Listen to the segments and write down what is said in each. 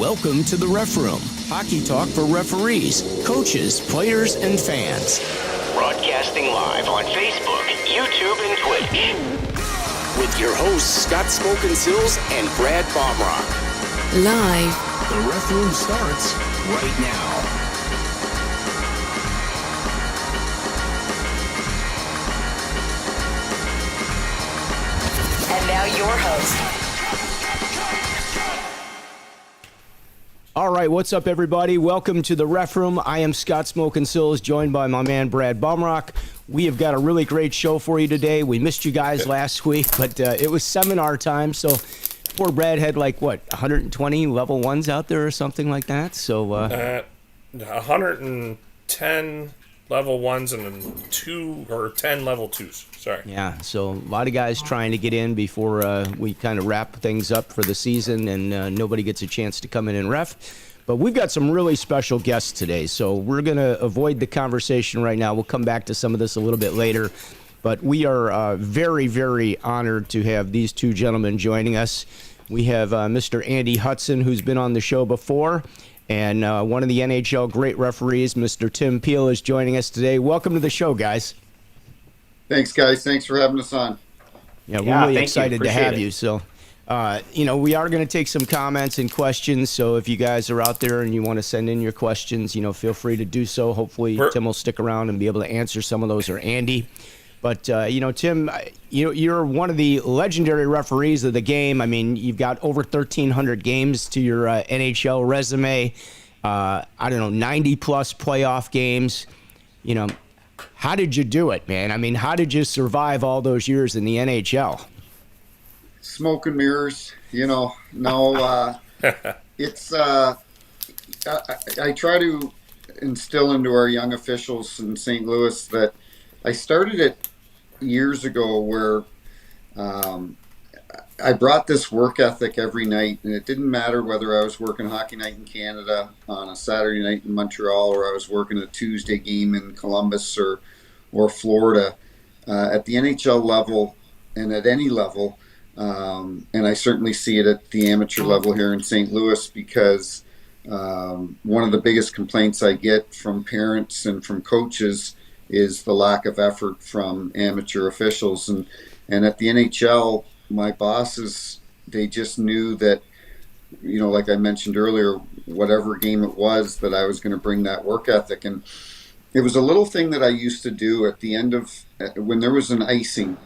Welcome to the Ref Room, hockey talk for referees, coaches, players, and fans. Broadcasting live on Facebook, YouTube, and Twitch. With your hosts, Smokin, Silz, and Brad Baumruck. Live. The Ref Room starts right now. And now your host. All right, what's up, everybody? Welcome to the Ref Room. I am Smokin Silz, joined by my man Brad Baumruck. We have got a really great show for you today. We missed you guys last week, but it was seminar time, so poor Brad had 120 level ones out there or something like that. So 110 level ones and then 10 level twos. Sorry. Yeah, so a lot of guys trying to get in before we kind of wrap things up for the season, and nobody gets a chance to come in and ref. But we've got some really special guests today, so we're going to avoid the conversation right now. We'll come back to some of this a little bit later. But we are very, very honored to have these two gentlemen joining us. We have Mr. Andy Hudson, who's been on the show before, and one of the NHL great referees, Mr. Tim Peel, is joining us today. Welcome to the show, guys. Thanks, guys. Thanks for having us on. Yeah, we're really excited to have you. So, we are going to take some comments and questions. So if you guys are out there and you want to send in your questions, feel free to do so. Hopefully, Tim will stick around and be able to answer some of those, or Andy. But, Tim, you're one of the legendary referees of the game. I mean, you've got over 1,300 games to your NHL resume. 90-plus playoff games. How did you do it, man? I mean, how did you survive all those years in the NHL? Smoke and mirrors, it's, I try to instill into our young officials in St. Louis that I started it years ago where I brought this work ethic every night, and it didn't matter whether I was working hockey night in Canada on a Saturday night in Montreal, or I was working a Tuesday game in Columbus or Florida. At the NHL level and at any level, and I certainly see it at the amateur level here in St. Louis, because one of the biggest complaints I get from parents and from coaches is the lack of effort from amateur officials. And at the NHL, my bosses, they just knew that, like I mentioned earlier, whatever game it was, that I was going to bring that work ethic. And it was a little thing that I used to do at the end of, when there was an icing,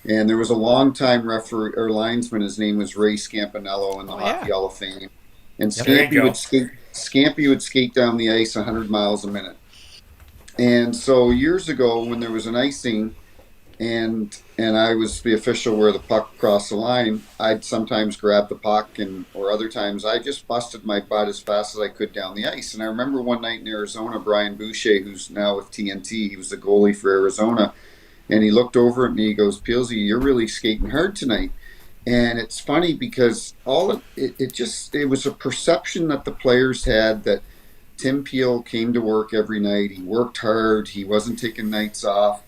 and there was a longtime referee or linesman, his name was Ray Scampanello in the Hockey Hall of Fame. And Scampy would skate down the ice 100 miles a minute. And so years ago, when there was an icing, and I was the official where the puck crossed the line, I'd sometimes grab the puck, or other times I just busted my butt as fast as I could down the ice. And I remember one night in Arizona, Brian Boucher, who's now with TNT, he was the goalie for Arizona, and he looked over at me, he goes, "Peelsy, you're really skating hard tonight." And it's funny because it was a perception that the players had that Tim Peel came to work every night, he worked hard, he wasn't taking nights off.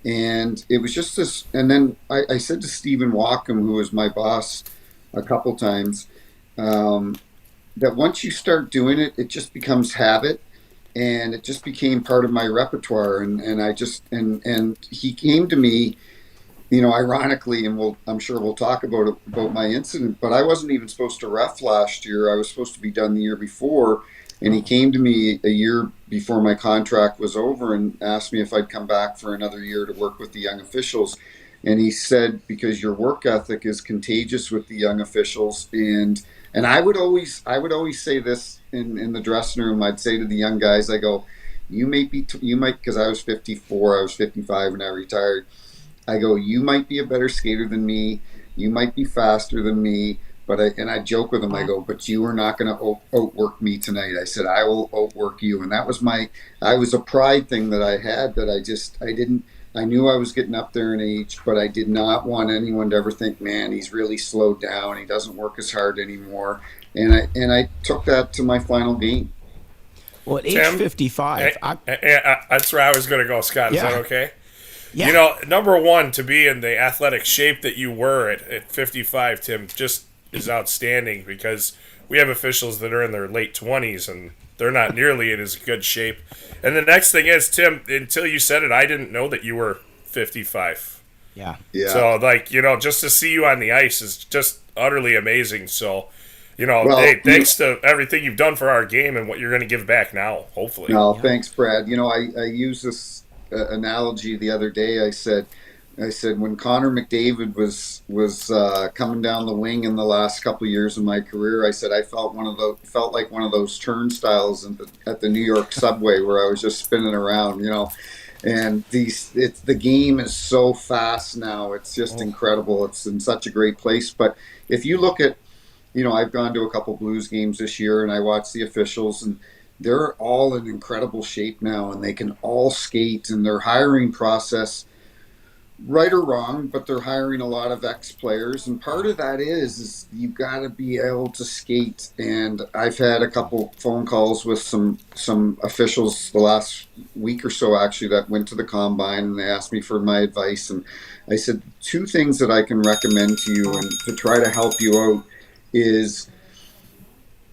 And it was just this, and then I said to Stephen Walkham, who was my boss a couple times, that once you start doing it, it just becomes habit, and it just became part of my repertoire. And I just, and he came to me, ironically, and I'm sure we'll talk about my incident, but I wasn't even supposed to ref last year. I was supposed to be done the year before. And he came to me a year before my contract was over and asked me if I'd come back for another year to work with the young officials. And he said, because your work ethic is contagious with the young officials. And I would always say this in the dressing room. I'd say to the young guys, I go, you might, because I was 54, I was 55 when I retired. I go, you might be a better skater than me. You might be faster than me. I joke with him, I go, but you are not going to outwork me tonight. I said, I will outwork you. And that was a pride thing that I had, that I knew I was getting up there in age, but I did not want anyone to ever think, man, he's really slowed down. He doesn't work as hard anymore. And I took that to my final game. Well, at age 55. That's where I was going to go, Scott. Yeah. Is that okay? Yeah. Number one, to be in the athletic shape that you were at 55, Tim, just is outstanding, because we have officials that are in their late 20s, and they're not nearly in as good shape. And the next thing is, Tim, until you said it, I didn't know that you were 55. Yeah. Yeah. So, like, just to see you on the ice is just utterly amazing. So, Well, hey, thanks to everything you've done for our game and what you're going to give back now, hopefully. No, thanks, Brad. I used this analogy the other day. I said when Connor McDavid was coming down the wing in the last couple of years of my career, I said I felt like one of those turnstiles at the New York subway where I was just spinning around, And the game is so fast now. It's just incredible. It's in such a great place. But if you look at, I've gone to a couple Blues games this year, and I watch the officials, and they're all in incredible shape now, and they can all skate, and their hiring process, right or wrong, but they're hiring a lot of ex-players, and part of that is you've got to be able to skate. And I've had a couple phone calls with some officials the last week or so, actually, that went to the combine, and they asked me for my advice, and I said 2 things that I can recommend to you and to try to help you out is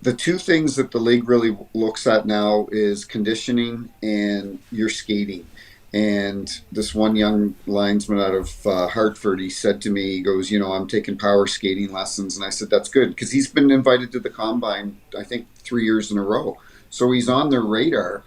the 2 things that the league really looks at now is conditioning and your skating. And this one young linesman out of Hartford, he said to me, he goes, I'm taking power skating lessons. And I said, that's good, because he's been invited to the combine, I think, 3 years in a row. So he's on their radar,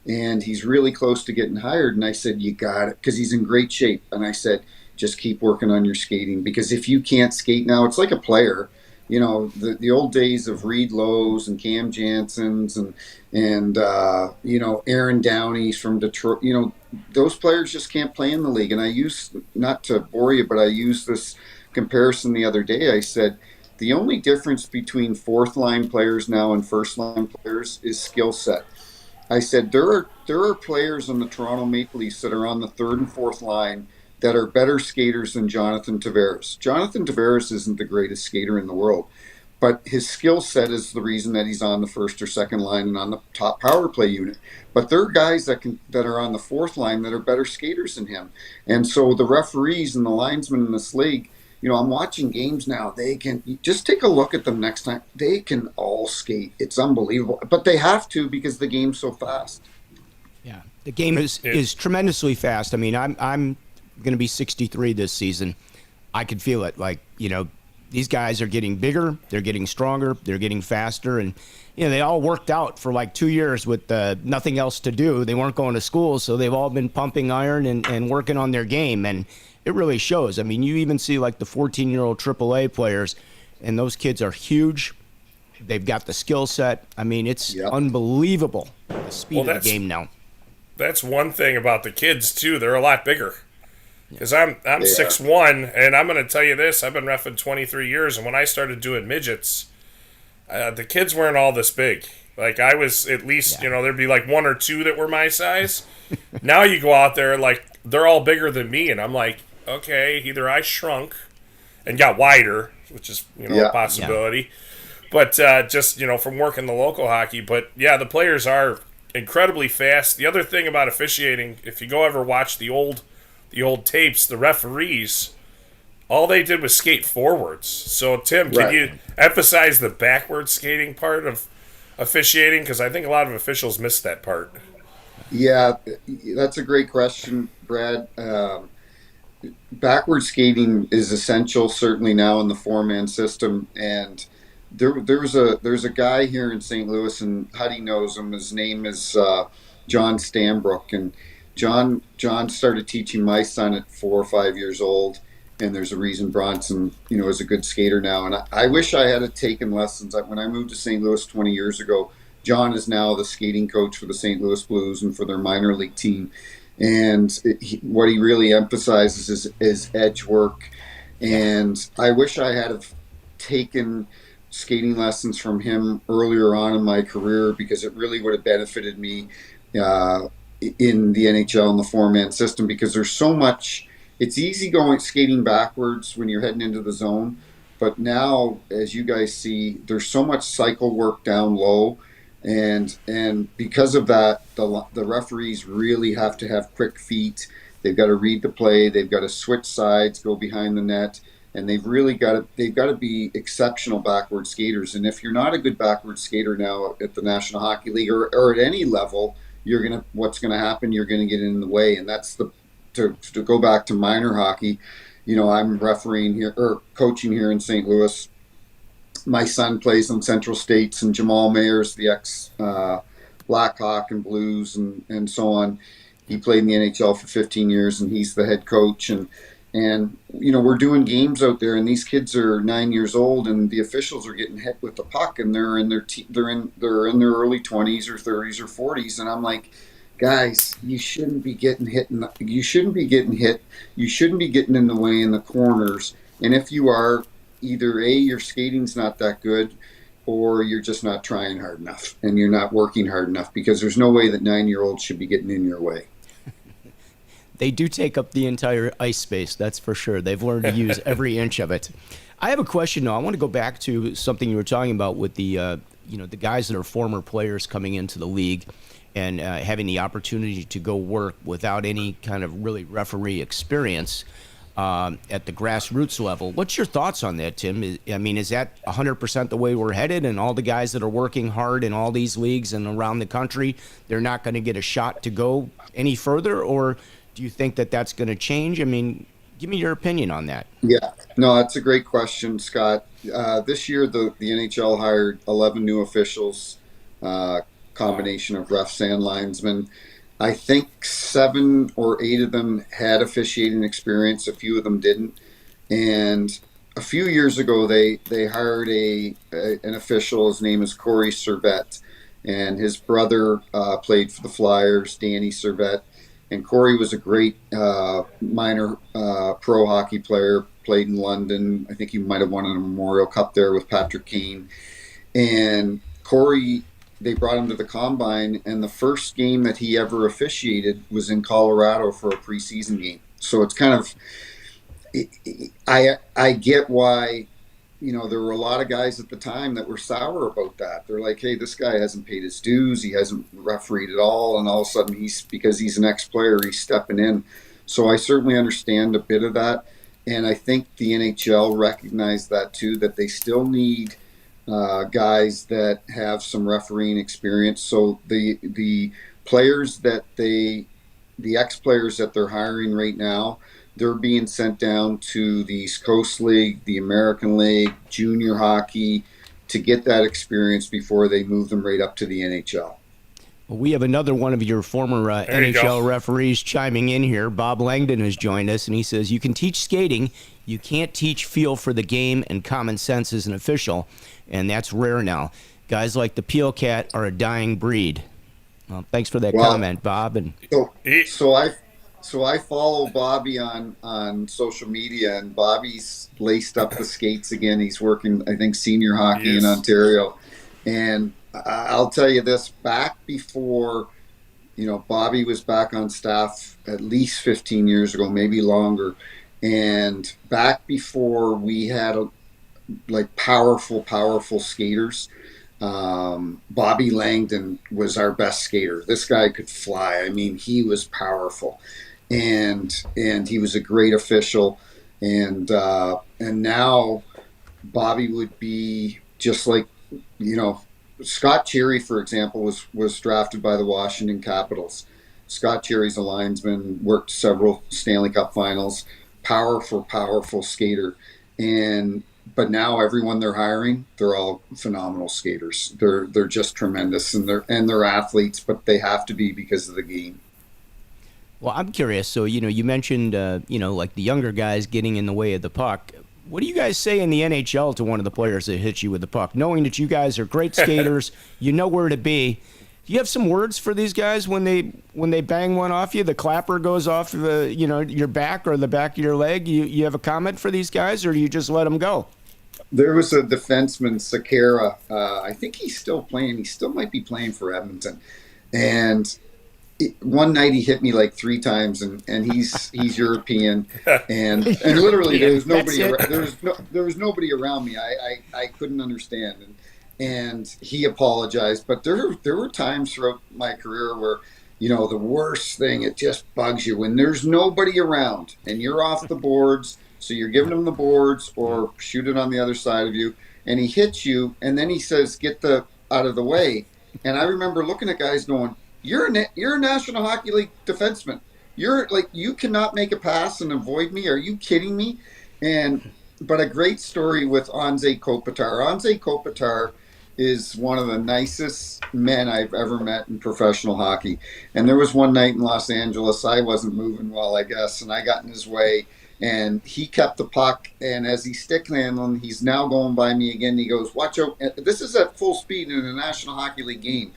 and he's really close to getting hired. And I said, you got it, because he's in great shape. And I said, just keep working on your skating, because if you can't skate now, it's like a player. The old days of Reed Lowe's and Cam Janssens and Aaron Downey's from Detroit, those players just can't play in the league. And I use, not to bore you, but I used this comparison the other day. I said, the only difference between 4th line players now and 1st line players is skill set. I said, there are players on the Toronto Maple Leafs that are on the 3rd and 4th line that are better skaters than Jonathan Tavares. Jonathan Tavares isn't the greatest skater in the world, but his skill set is the reason that he's on the 1st or 2nd line and on the top power play unit. But there are guys that are on the 4th line that are better skaters than him. And so the referees and the linesmen in this league, I'm watching games now. They can just take a look at them next time. They can all skate. It's unbelievable. But they have to, because the game's so fast. Yeah, the game is tremendously fast. I mean, I'm going to be 63 this season. I could feel it. Like, these guys are getting bigger, they're getting stronger, they're getting faster, and they all worked out for like 2 years with nothing else to do. They weren't going to school, so they've all been pumping iron and working on their game, and it really shows. I mean, you even see like the 14-year-old AAA players, and those kids are huge. They've got the skill set. I mean, it's unbelievable, the speed of the game now. That's one thing about the kids too. They're a lot bigger. Because I'm 6'1", and I'm going to tell you this. I've been reffing 23 years, and when I started doing midgets, the kids weren't all this big. Like, I was at least, there'd be like 1 or 2 that were my size. Now you go out there, like, they're all bigger than me, and I'm like, okay, either I shrunk and got wider, which is, a possibility. But just, from working the local hockey. But, yeah, the players are incredibly fast. The other thing about officiating, if you go ever watch the old tapes, the referees, all they did was skate forwards. So, Tim, can you emphasize the backward skating part of officiating? Because I think a lot of officials miss that part. Yeah, that's a great question, Brad. Backward skating is essential, certainly now in the 4-man system. And there's a guy here in St. Louis, and Huddy knows him. His name is John Stambrook, and John started teaching my son at 4 or 5 years old, and there's a reason Bronson, is a good skater now. And I wish I had taken lessons. When I moved to St. Louis 20 years ago, John is now the skating coach for the St. Louis Blues and for their minor league team. And what he really emphasizes is edge work. And I wish I had taken skating lessons from him earlier on in my career, because it really would have benefited me in the NHL and the 4-man system, because there's so much. It's easy skating backwards when you're heading into the zone, but now, as you guys see, there's so much cycle work down low, and because of that, the referees really have to have quick feet. They've got to read the play, they've got to switch sides, go behind the net, and they've got to be exceptional backward skaters. And if you're not a good backward skater now at the National Hockey League or at any level, what's gonna happen? You're gonna get in the way, and that's to go back to minor hockey. I'm refereeing here or coaching here in St. Louis. My son plays on Central States, and Jamal Mayer's the ex Blackhawk and Blues and so on. He played in the NHL for 15 years, and he's the head coach. And we're doing games out there, and these kids are 9 years old, and the officials are getting hit with the puck, and they're in their early 20s or 30s or 40s, and I'm like, guys, you shouldn't be getting hit. You shouldn't be getting hit. You shouldn't be getting in the way in the corners. And if you are, either A, your skating's not that good, or you're just not trying hard enough, and you're not working hard enough, because there's no way that 9-year-olds should be getting in your way. They do take up the entire ice space, that's for sure. They've learned to use every inch of it. I have a question, though. I want to go back to something you were talking about with the guys that are former players coming into the league and having the opportunity to go work without any kind of really referee experience at the grassroots level. What's your thoughts on that, Tim? Is that 100% the way we're headed, and all the guys that are working hard in all these leagues and around the country, they're not going to get a shot to go any further? Or do you think that that's going to change? Give me your opinion on that. Yeah, no, that's a great question, Scott. This year, the NHL hired 11 new officials, combination of refs and linesmen. I think 7 or 8 of them had officiating experience. A few of them didn't. And a few years ago, they hired an official. His name is Corey Cervette, and his brother played for the Flyers, Danny Cervette. And Corey was a great minor pro hockey player, played in London. I think he might have won a Memorial Cup there with Patrick Kane. And Corey, they brought him to the Combine, and the first game that he ever officiated was in Colorado for a preseason game. So it's kind of, I get why, there were a lot of guys at the time that were sour about that. They're like, hey, this guy hasn't paid his dues. He hasn't refereed at all. And all of a sudden, because he's an ex-player, he's stepping in. So I certainly understand a bit of that. And I think the NHL recognized that too, that they still need guys that have some refereeing experience. So the players the ex-players that they're hiring right now, they're being sent down to the East Coast League, the American League, junior hockey, to get that experience before they move them right up to the NHL. Well, we have another one of your former NHL referees chiming in here. Bob Langdon has joined us, and he says, you can teach skating, you can't teach feel for the game and common sense as an official, and that's rare now. Guys like the Peel Cat are a dying breed. Well, thanks for that comment, Bob. And So I follow Bobby on social media, and Bobby's laced up the skates again. He's working, I think, senior hockey in Ontario. And I'll tell you this, back before, Bobby was back on staff at least 15 years ago, maybe longer. And back before we had powerful skaters, Bobby Langdon was our best skater. This guy could fly. He was powerful. And he was a great official, and now Bobby would be just like, Scott Cherry, for example, was drafted by the Washington Capitals. Scott Cherry's a linesman, worked several Stanley Cup finals, powerful skater, but now everyone they're hiring, they're all phenomenal skaters. They're just tremendous, and they're athletes, but they have to be because of the game. Well, I'm curious. So, you mentioned, like the younger guys getting in the way of the puck. What do you guys say in the NHL to one of the players that hits you with the puck? Knowing that you guys are great skaters, you know where to be. Do you have some words for these guys when they bang one off you? The clapper goes off, your back or the back of your leg. You have a comment for these guys, or do you just let them go? There was a defenseman, Sakara. I think he's still playing. He still might be playing for Edmonton, and one night he hit me like 3 times, and he's European, and literally there was nobody around me. I couldn't understand, and he apologized. But there were times throughout my career where, the worst thing, it just bugs you when there's nobody around and you're off the boards, So you're giving him the boards or shoot it on the other side of you, and he hits you, and then he says, "Get the out of the way." And I remember looking at guys going, you're a National Hockey League defenseman. You're like, you cannot make a pass and avoid me. Are you kidding me?" And but a great story with Anze Kopitar. Anze Kopitar is one of the nicest men I've ever met in professional hockey. And there was one night in Los Angeles, I wasn't moving well, I guess, and I got in his way, and he kept the puck. And as he's stick handling, he's now going by me again. He goes, "Watch out!" This is at full speed in a National Hockey League game,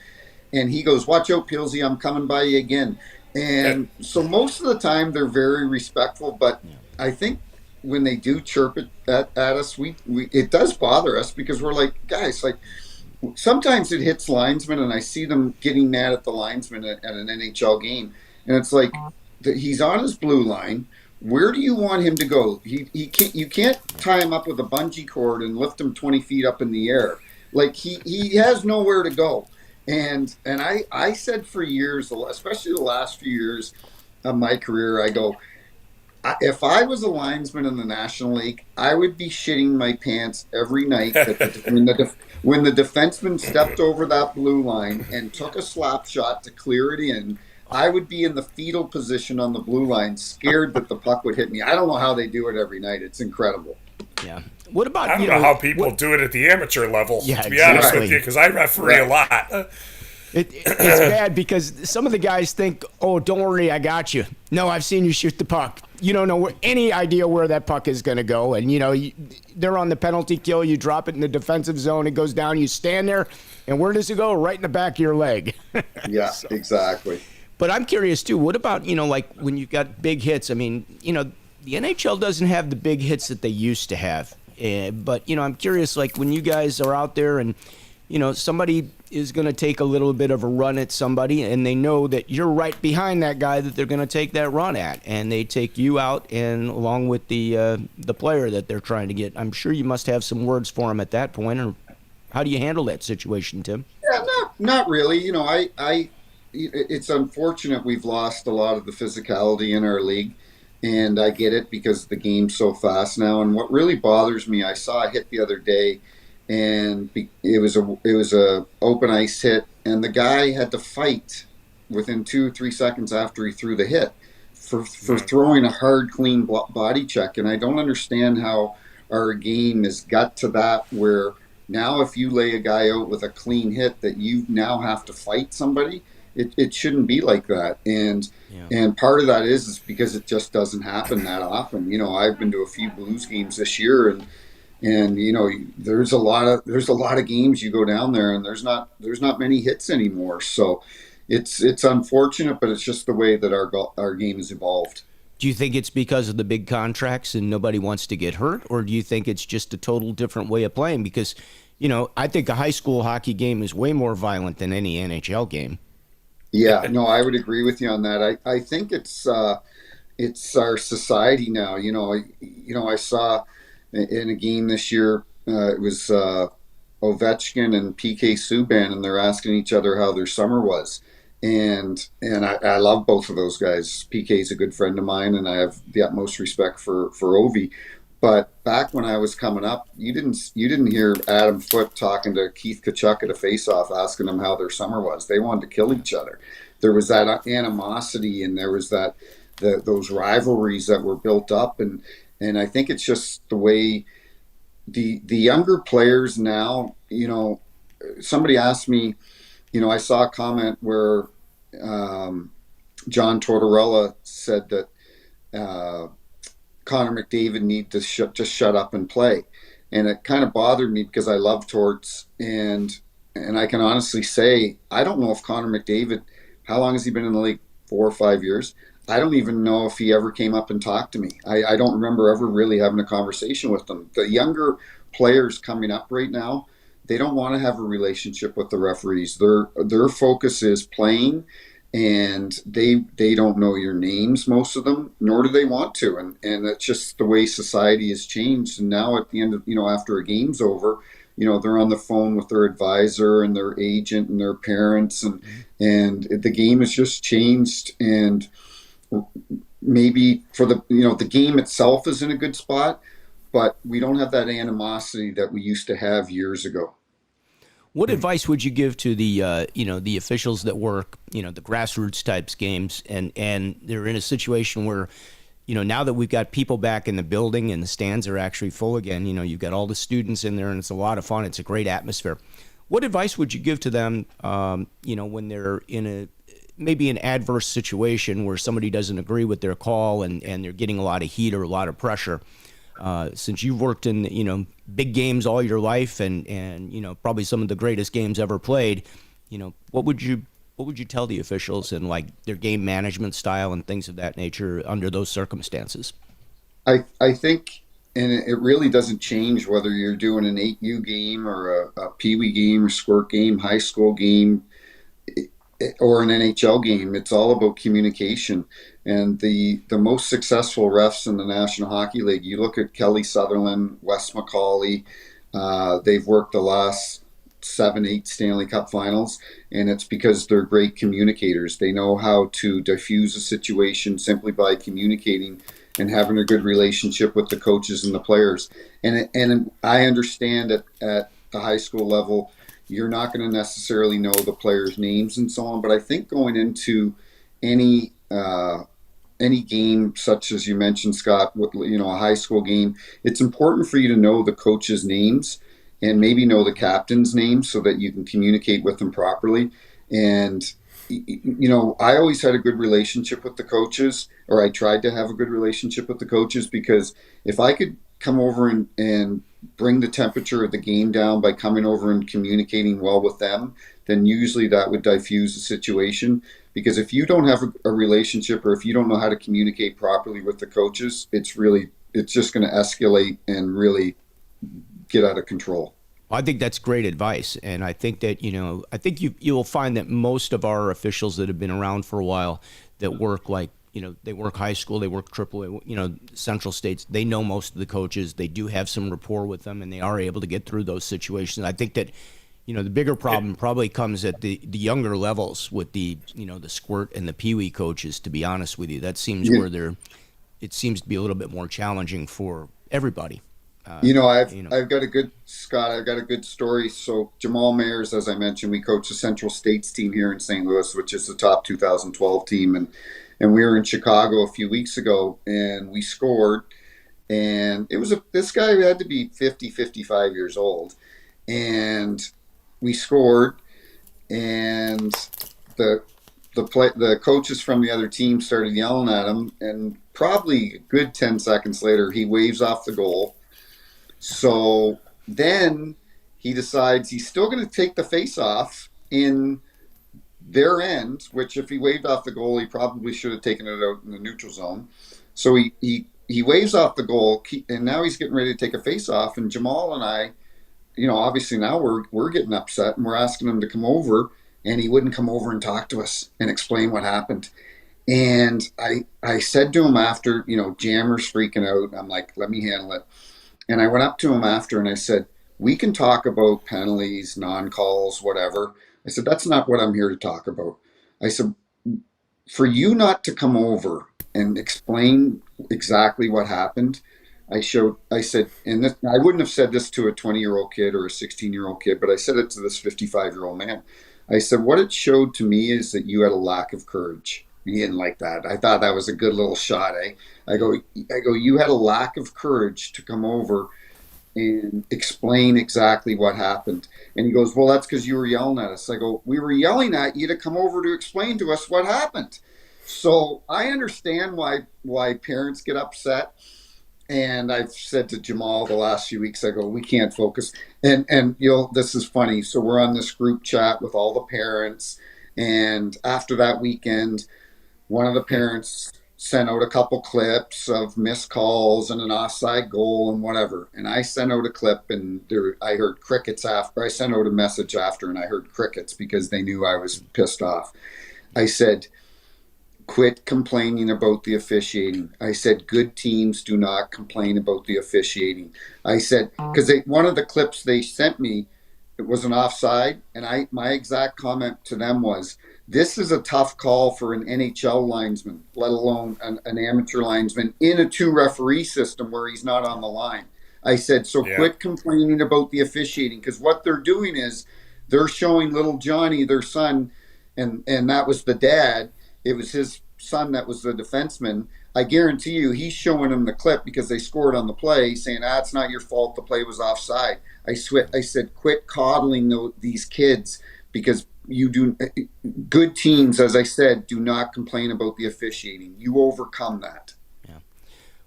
and he goes, "Watch out, Pilsy, I'm coming by you again." And so most of the time they're very respectful, but I think when they do chirp it at us, we it does bother us, because we're like, guys, like, sometimes it hits linesmen, and I see them getting mad at the linesman at an NHL game, and it's like, he's on his blue line. Where do you want him to go? He can't. You can't tie him up with a bungee cord and lift him 20 feet up in the air. Like, he has nowhere to go. And I said for years, especially the last few years of my career, I go, if I was a linesman in the National League, I would be shitting my pants every night when the defenseman stepped over that blue line and took a slap shot to clear it in. I would be in the fetal position on the blue line, scared that the puck would hit me. I don't know how they do it every night. It's incredible. Yeah. What about, I don't know how people do it at the amateur level, Yeah, to be honest exactly. with you, because I referee a lot. It's bad because some of the guys think, "Oh, don't worry, I got you." No, I've seen you shoot the puck. You don't know any idea where that puck is going to go. And, they're on the penalty kill. You drop it in the defensive zone. It goes down. You stand there. And where does it go? Right in the back of your leg. Yeah, exactly. But I'm curious, too. What about, like when you've got big hits? I mean, the NHL doesn't have the big hits that they used to have. But, I'm curious, like when you guys are out there and, somebody is going to take a little bit of a run at somebody, and they know that you're right behind that guy that they're going to take that run at, and they take you out, and along with the player that they're trying to get. I'm sure you must have some words for him at that point. Or how do you handle that situation, Tim? Yeah, not really. It's unfortunate we've lost a lot of the physicality in our league, and I get it because the game's so fast now. And what really bothers me, I saw a hit the other day, and it was a open ice hit, and the guy had to fight within 2-3 seconds after he threw the hit for throwing a hard, clean body check. And I don't understand how our game has got to that where now if you lay a guy out with a clean hit that you now have to fight somebody. It shouldn't be like that. And part of that is because it just doesn't happen that often. I've been to a few Blues games this year, and there's a lot of games you go down there and there's not many hits anymore. So it's unfortunate, but it's just the way that our game has evolved. Do you think it's because of the big contracts and nobody wants to get hurt, or do you think it's just a total different way of playing? Because, I think a high school hockey game is way more violent than any NHL game. Yeah, no, I would agree with you on that. I think it's our society now. I saw in a game this year, it was Ovechkin and PK Subban, and they're asking each other how their summer was. And I love both of those guys. PK's a good friend of mine, and I have the utmost respect for Ovi. But back when I was coming up, you didn't hear Adam Foote talking to Keith Tkachuk at a face-off asking them how their summer was. They wanted to kill each other. There was that animosity, and there was those rivalries that were built up, and I think it's just the way the younger players now. Somebody asked me, I saw a comment where John Tortorella said that Connor McDavid need to just shut up and play. And it kind of bothered me because I love Torts, and I can honestly say, I don't know if Connor McDavid, how long has he been in the league? 4 or 5 years? I don't even know if he ever came up and talked to me. I don't remember ever really having a conversation with them. The younger players coming up right now, they don't want to have a relationship with the referees. Their focus is playing, and they don't know your names, most of them, nor do they want to. And it's just the way society has changed. And now at the end of, after a game's over, they're on the phone with their advisor and their agent and their parents, and the game has just changed. And maybe for the game itself is in a good spot, but we don't have that animosity that we used to have years ago. What advice would you give to the officials that work, the grassroots types games, and they're in a situation where, now that we've got people back in the building and the stands are actually full again, you've got all the students in there and it's a lot of fun. It's a great atmosphere. What advice would you give to them, when they're in maybe an adverse situation where somebody doesn't agree with their call and they're getting a lot of heat or a lot of pressure? Since you've worked in, big games all your life and probably some of the greatest games ever played, what would you tell the officials and like their game management style and things of that nature under those circumstances? I think, and it really doesn't change whether you're doing an 8U game or a Pee Wee game or squirt game, high school game, or an NHL game. It's all about communication. And the most successful refs in the National Hockey League, you look at Kelly Sutherland, Wes McCauley, they've worked the last 7-8 Stanley Cup finals, and it's because they're great communicators. They know how to diffuse a situation simply by communicating and having a good relationship with the coaches and the players. And I understand at the high school level, you're not going to necessarily know the players' names and so on, but I think going into any game, such as you mentioned, Scott, a high school game, it's important for you to know the coaches' names and maybe know the captain's name so that you can communicate with them properly. And, I always had a good relationship with the coaches, or I tried to have a good relationship with the coaches, because if I could come over and bring the temperature of the game down by coming over and communicating well with them, then usually that would diffuse the situation. Because if you don't have a relationship, or if you don't know how to communicate properly with the coaches, it's just going to escalate and really get out of control. I think that's great advice, and I think that you'll find that most of our officials that have been around for a while that work they work high school, they work AAA, Central States. They know most of the coaches. They do have some rapport with them, and they are able to get through those situations. I think that the bigger problem probably comes at the younger levels with the the squirt and the Pee Wee coaches. To be honest with you, that seems where it seems to be a little bit more challenging for everybody. I've got a good story. So Jamal Mayers, as I mentioned, we coach the Central States team here in St. Louis, which is the top 2012 team. And we were in Chicago a few weeks ago and we scored, and it was this guy had to be 50, 55 years old. And we scored, and the coaches from the other team started yelling at him, and probably a good 10 seconds later, he waves off the goal. So then he decides he's still going to take the face-off in their end, which if he waved off the goal, he probably should have taken it out in the neutral zone. So he waves off the goal, and now he's getting ready to take a face-off, and Jamal and I, obviously now we're getting upset, and we're asking him to come over, and he wouldn't come over and talk to us and explain what happened. And I said to him after, Jammer's freaking out. I'm like, let me handle it. And I went up to him after and I said, we can talk about penalties, non-calls, whatever. I said, that's not what I'm here to talk about. I said, for you not to come over and explain exactly what happened, I said, and this, I wouldn't have said this to a 20-year-old kid or a 16-year-old kid, but I said it to this 55-year-old man. I said, what it showed to me is that you had a lack of courage. He didn't like that. I thought that was a good little shot, eh? I go, you had a lack of courage to come over and explain exactly what happened. And he goes, well, that's because you were yelling at us. I go, we were yelling at you to come over to explain to us what happened. So I understand why parents get upset. And I've said to Jamal the last few weeks, I go, we can't focus. And this is funny. So we're on this group chat with all the parents. And after that weekend, one of the parents sent out a couple clips of missed calls and an offside goal and whatever. And I sent out a clip, and I heard crickets after. I sent out a message after, and I heard crickets because they knew I was pissed off. I said, quit complaining about the officiating. I said, good teams do not complain about the officiating. I said, because one of the clips they sent me, it was an offside, and my exact comment to them was, "This is a tough call for an NHL linesman, let alone an amateur linesman in a two referee system where he's not on the line." I said, "So quit complaining about the officiating, because what they're doing is they're showing little Johnny, their son, and that was the dad. It was his son that was the defenseman. I guarantee you, he's showing him the clip because they scored on the play, saying, it's not your fault. The play was offside." I said, quit coddling these kids, because you do. Good teams, as I said, do not complain about the officiating. You overcome that. Yeah.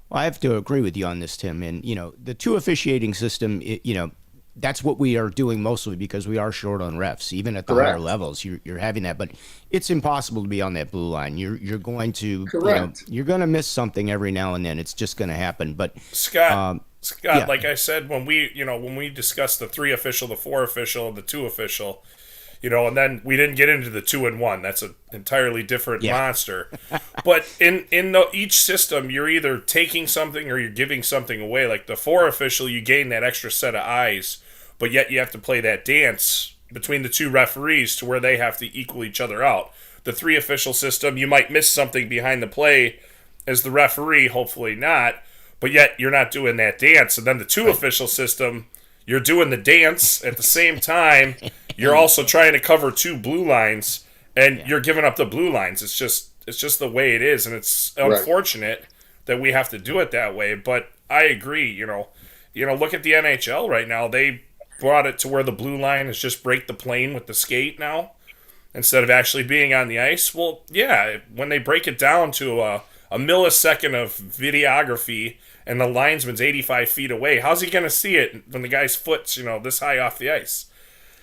Well, I have to agree with you on this, Tim. And, the two officiating system, that's what we are doing mostly because we are short on refs. Even at the higher levels, you're having that. But it's impossible to be on that blue line. You're going to, you're going to miss something every now and then. It's just going to happen. But Scott, like I said, when we discussed the 3 official, the 4 official, and the 2 official, and then we didn't get into the 2 and 1. That's an entirely different monster. But in each system, you're either taking something or you're giving something away. Like the 4 official, you gain that extra set of eyes, but yet you have to play that dance between the 2 referees to where they have to equal each other out. The 3 official system, you might miss something behind the play as the referee, hopefully not, but yet you're not doing that dance. And then the 2 official system, you're doing the dance at the same time. You're also trying to cover 2 blue lines, and you're giving up the blue lines. It's just the way it is, and it's unfortunate that we have to do it that way. But I agree. Look at the NHL right now. They brought it to where the blue line is just break the plane with the skate now, instead of actually being on the ice. Well, yeah, when they break it down to a millisecond of videography and the linesman's 85 feet away, how's he going to see it when the guy's foot's this high off the ice?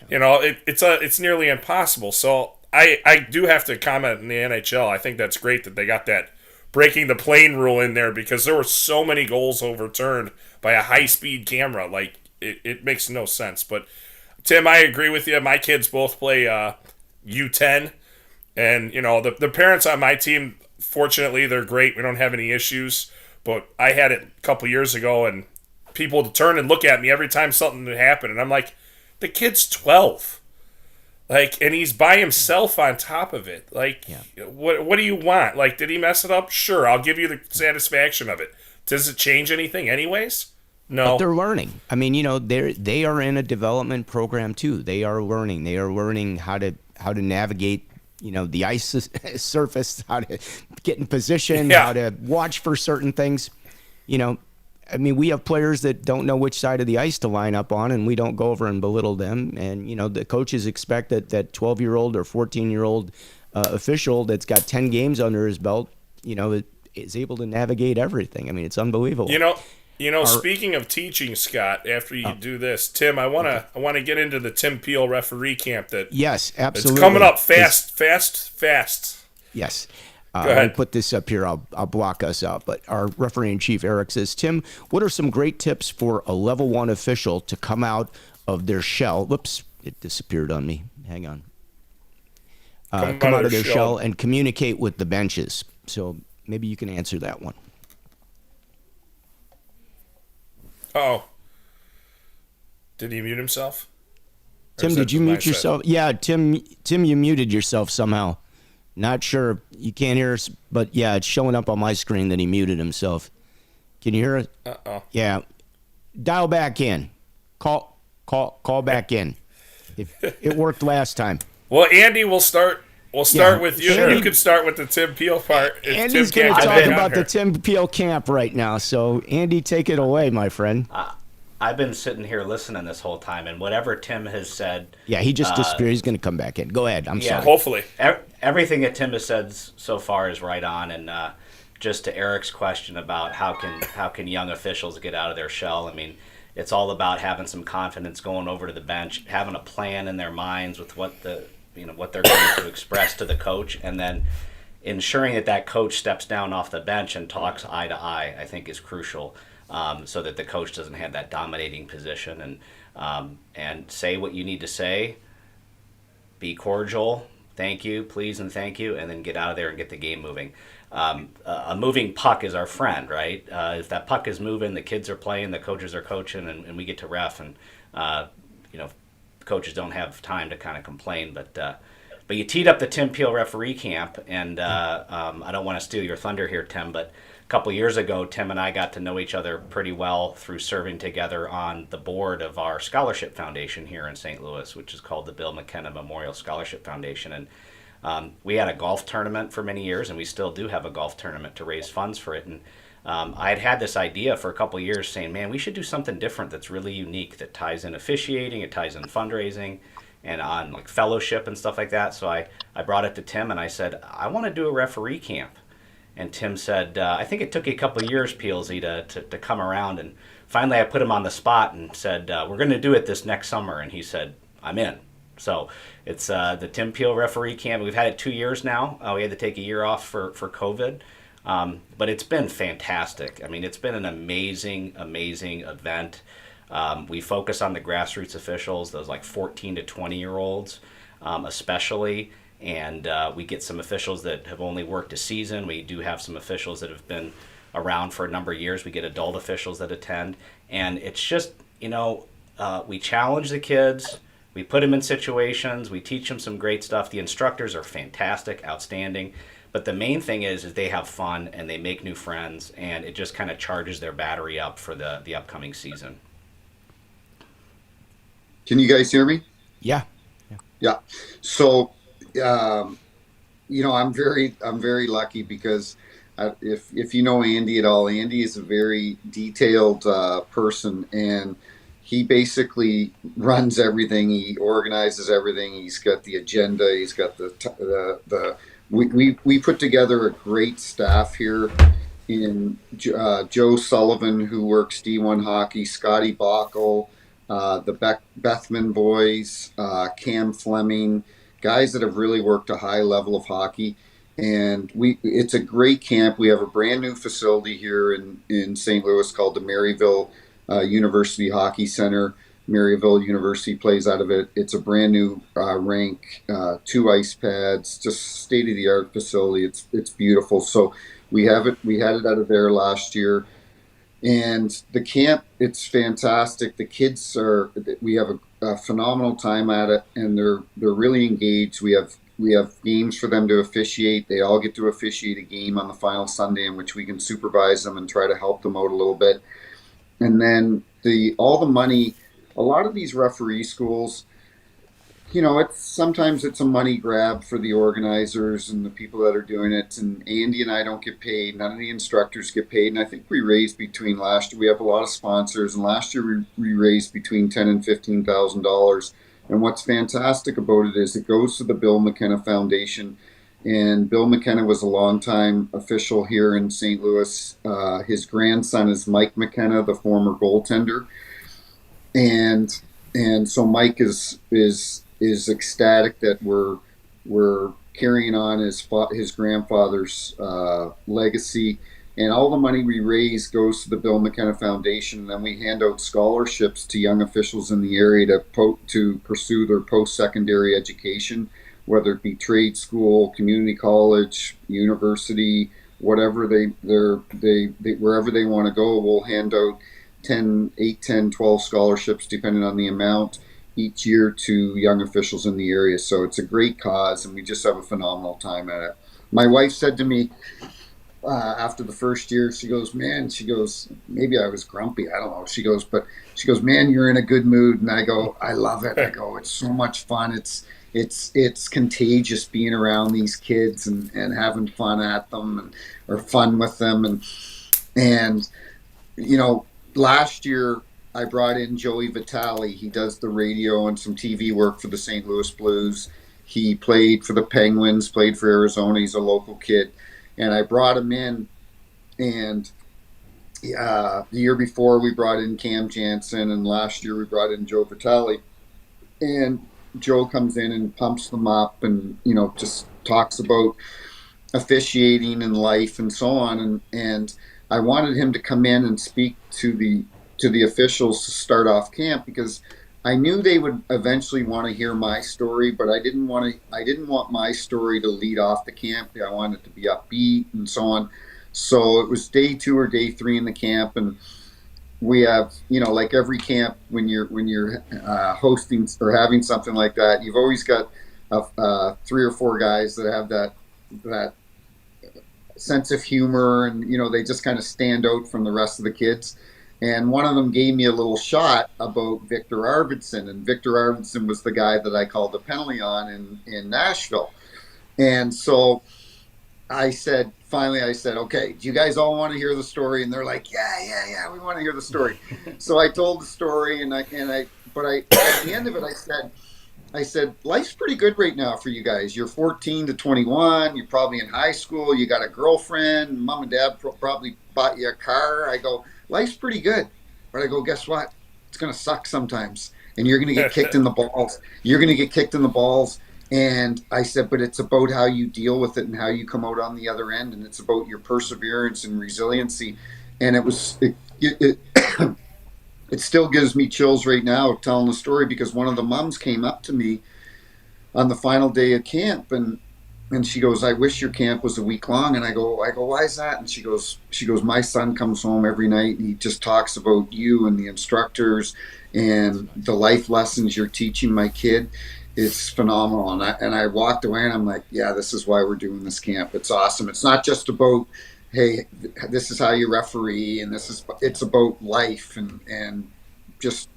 It's nearly impossible. So I do have to comment in the NHL. I think that's great that they got that breaking the plane rule in there, because there were so many goals overturned by a high-speed camera. Like, it makes no sense. But, Tim, I agree with you. My kids both play U10. And, the parents on my team, fortunately, they're great. We don't have any issues. But I had it a couple years ago, and people would turn and look at me every time something would happen. And I'm like, the kid's 12. And he's by himself on top of it. What do you want? Did he mess it up? Sure, I'll give you the satisfaction of it. Does it change anything anyways? No. But they're learning. I mean, they are in a development program too. They are learning. They are learning how to navigate, the ice surface, how to get in position, how to watch for certain things. I mean, we have players that don't know which side of the ice to line up on, and we don't go over and belittle them. And, the coaches expect that 12-year-old or 14-year-old official that's got 10 games under his belt, is able to navigate everything. I mean, it's unbelievable. Speaking of teaching, Scott, after you do this, Tim, I want to get into the Tim Peel referee camp that yes, absolutely. It's coming up fast. Yes. Let me put this up here. I'll block us out. But our referee in chief, Eric, says, Tim, what are some great tips for a level 1 official to come out of their shell? Whoops, it disappeared on me. Hang on. Come out of their shell and communicate with the benches. So maybe you can answer that one. Uh-oh. Did he mute himself? Tim, did you mute yourself? Yeah, Tim, you muted yourself somehow. Not sure. You can't hear us, but yeah, it's showing up on my screen that he muted himself. Can you hear it? Uh-oh. Yeah. Dial back in. Call back in. It worked last time. Well, Andy, we'll start with you. Sure. You could start with the Tim Peel part. Andy's going to talk about the Tim Peel camp right now. So, Andy, take it away, my friend. I've been sitting here listening this whole time, and whatever Tim has said... Yeah, he just disappeared. He's going to come back in. Go ahead. I'm sorry. Hopefully. Everything that Tim has said so far is right on, and just to Eric's question about how can young officials get out of their shell, I mean, it's all about having some confidence going over to the bench, having a plan in their minds with what they're going to express to the coach, and then ensuring that coach steps down off the bench and talks eye to eye, I think is crucial. So that the coach doesn't have that dominating position, and say what you need to say, be cordial, thank you, please, and thank you, and then get out of there and get the game moving. A moving puck is our friend, right? If that puck is moving, the kids are playing, the coaches are coaching, and we get to ref, and coaches don't have time to kind of complain. But you teed up the Tim Peel referee camp, and I don't want to steal your thunder here, Tim, but a couple years ago, Tim and I got to know each other pretty well through serving together on the board of our scholarship foundation here in St. Louis, which is called the Bill McKenna Memorial Scholarship Foundation. And we had a golf tournament for many years, and we still do have a golf tournament to raise funds for it. And I had this idea for a couple of years saying, man, we should do something different that's really unique, that ties in officiating, it ties in fundraising, and on like fellowship and stuff like that. So I brought it to Tim and I said, I want to do a referee camp. And Tim said, I think it took you a couple of years, Peelsy, to come around. And finally I put him on the spot and said, we're going to do it this next summer. And he said, I'm in. So it's the Tim Peel referee camp. We've had it 2 years now. We had to take a year off for COVID. But it's been fantastic. I mean, it's been an amazing, amazing event. We focus on the grassroots officials, those like 14 to 20-year-olds especially, and we get some officials that have only worked a season. We do have some officials that have been around for a number of years. We get adult officials that attend, and it's just, we challenge the kids, we put them in situations, we teach them some great stuff. The instructors are fantastic, outstanding, but the main thing is they have fun and they make new friends, and it just kind of charges their battery up for the upcoming season. Can you guys hear me? Yeah. Yeah. So, I'm very lucky because if you know Andy at all, Andy is a very detailed person, and he basically runs everything. He organizes everything. He's got the agenda. He's got we put together a great staff here in Joe Sullivan, who works D1 hockey, Scotty Bockel, the Bethman boys, Cam Fleming, guys that have really worked a high level of hockey. And it's a great camp. We have a brand new facility here in St. Louis called the Maryville University Hockey Center. Maryville University plays out of it. It's a brand new rink, 2 ice pads, just state-of-the-art facility. It's beautiful. So we had it out of there last year. And the camp, it's fantastic. The kids we have a phenomenal time at it, and they're really engaged. We have games for them to officiate. They all get to officiate a game on the final Sunday in which we can supervise them and try to help them out a little bit. And then all the money, a lot of these referee schools, sometimes it's a money grab for the organizers and the people that are doing it. And Andy and I don't get paid. None of the instructors get paid. And I think we raised last year, we have a lot of sponsors. And last year we raised between $10,000 and $15,000. And what's fantastic about it is it goes to the Bill McKenna Foundation. And Bill McKenna was a longtime official here in St. Louis. His grandson is Mike McKenna, the former goaltender. And so Mike is ecstatic that we're carrying on his grandfather's legacy, and all the money we raise goes to the Bill McKenna Foundation. And then we hand out scholarships to young officials in the area to pursue their post-secondary education, whether it be trade school, community college, university, whatever wherever they want to go. We'll hand out 8, 10, 12 scholarships depending on the amount each year to young officials in the area. So it's a great cause, and we just have a phenomenal time at it. My wife said to me after the first year, she goes, maybe I was grumpy, I don't know. She goes, man, you're in a good mood. And I go, I love it. I go, it's so much fun. It's contagious being around these kids and having fun at them or fun with them. And last year I brought in Joey Vitale. He does the radio and some TV work for the St. Louis Blues. He played for the Penguins, played for Arizona. He's a local kid. And I brought him in, and the year before we brought in Cam Jansen, and last year we brought in Joe Vitale. And Joe comes in and pumps them up and, just talks about officiating and life and so on. And I wanted him to come in and speak to the officials to start off camp, because I knew they would eventually want to hear my story, but I didn't want my story to lead off the camp. I wanted it to be upbeat and so on. So it was day 2 or day 3 in the camp, and we have, like every camp, when you're hosting or having something like that, you've always got 3 or 4 guys that have that sense of humor, and they just kind of stand out from the rest of the kids. And one of them gave me a little shot about Victor Arvidsson, and Victor Arvidsson was the guy that I called the penalty on in Nashville. And so finally I said, okay, do you guys all want to hear the story? And they're like, yeah, we want to hear the story. So I told the story, but at the end of it, I said, life's pretty good right now for you guys. You're 14 to 21. You're probably in high school. You got a girlfriend. Mom and dad probably bought you a car. I go, life's pretty good. But I go, guess what? It's going to suck sometimes. And you're going to get kicked in the balls. You're going to get kicked in the balls. And I said, but it's about how you deal with it and how you come out on the other end. And it's about your perseverance and resiliency. And it still gives me chills right now telling the story, because one of the moms came up to me on the final day of camp, and she goes, I wish your camp was a week long. And I go, why is that? And she goes, my son comes home every night and he just talks about you and the instructors and the life lessons you're teaching my kid. It's phenomenal. And I walked away and I'm like, yeah, this is why we're doing this camp. It's awesome. It's not just about, hey, this is how you referee, and it's about life and just,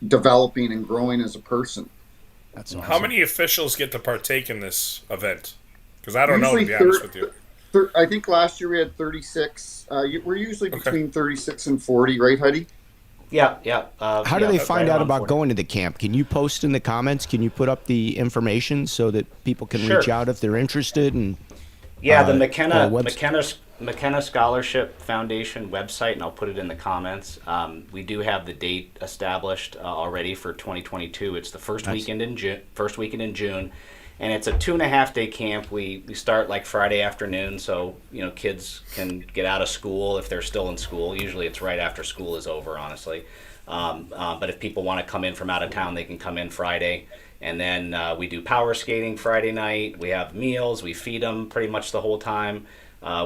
developing and growing as a person. That's awesome. How many officials get to partake in this event? Because I don't know, to be honest with you. I think last year we had 36. We're usually between 36 and 40, right, Huddy? Yeah. How do they find out about going to the camp? Can you post in the comments? Can you put up the information so that people can reach out if they're interested? And the McKenna Scholarship Foundation website, and I'll put it in the comments. We do have the date established already for 2022. It's the first weekend in June, and it's a 2.5-day camp. We start like Friday afternoon, so kids can get out of school if they're still in school. Usually it's right after school is over, honestly. But if people want to come in from out of town, they can come in Friday. And then we do power skating Friday night. We have meals. We feed them pretty much the whole time.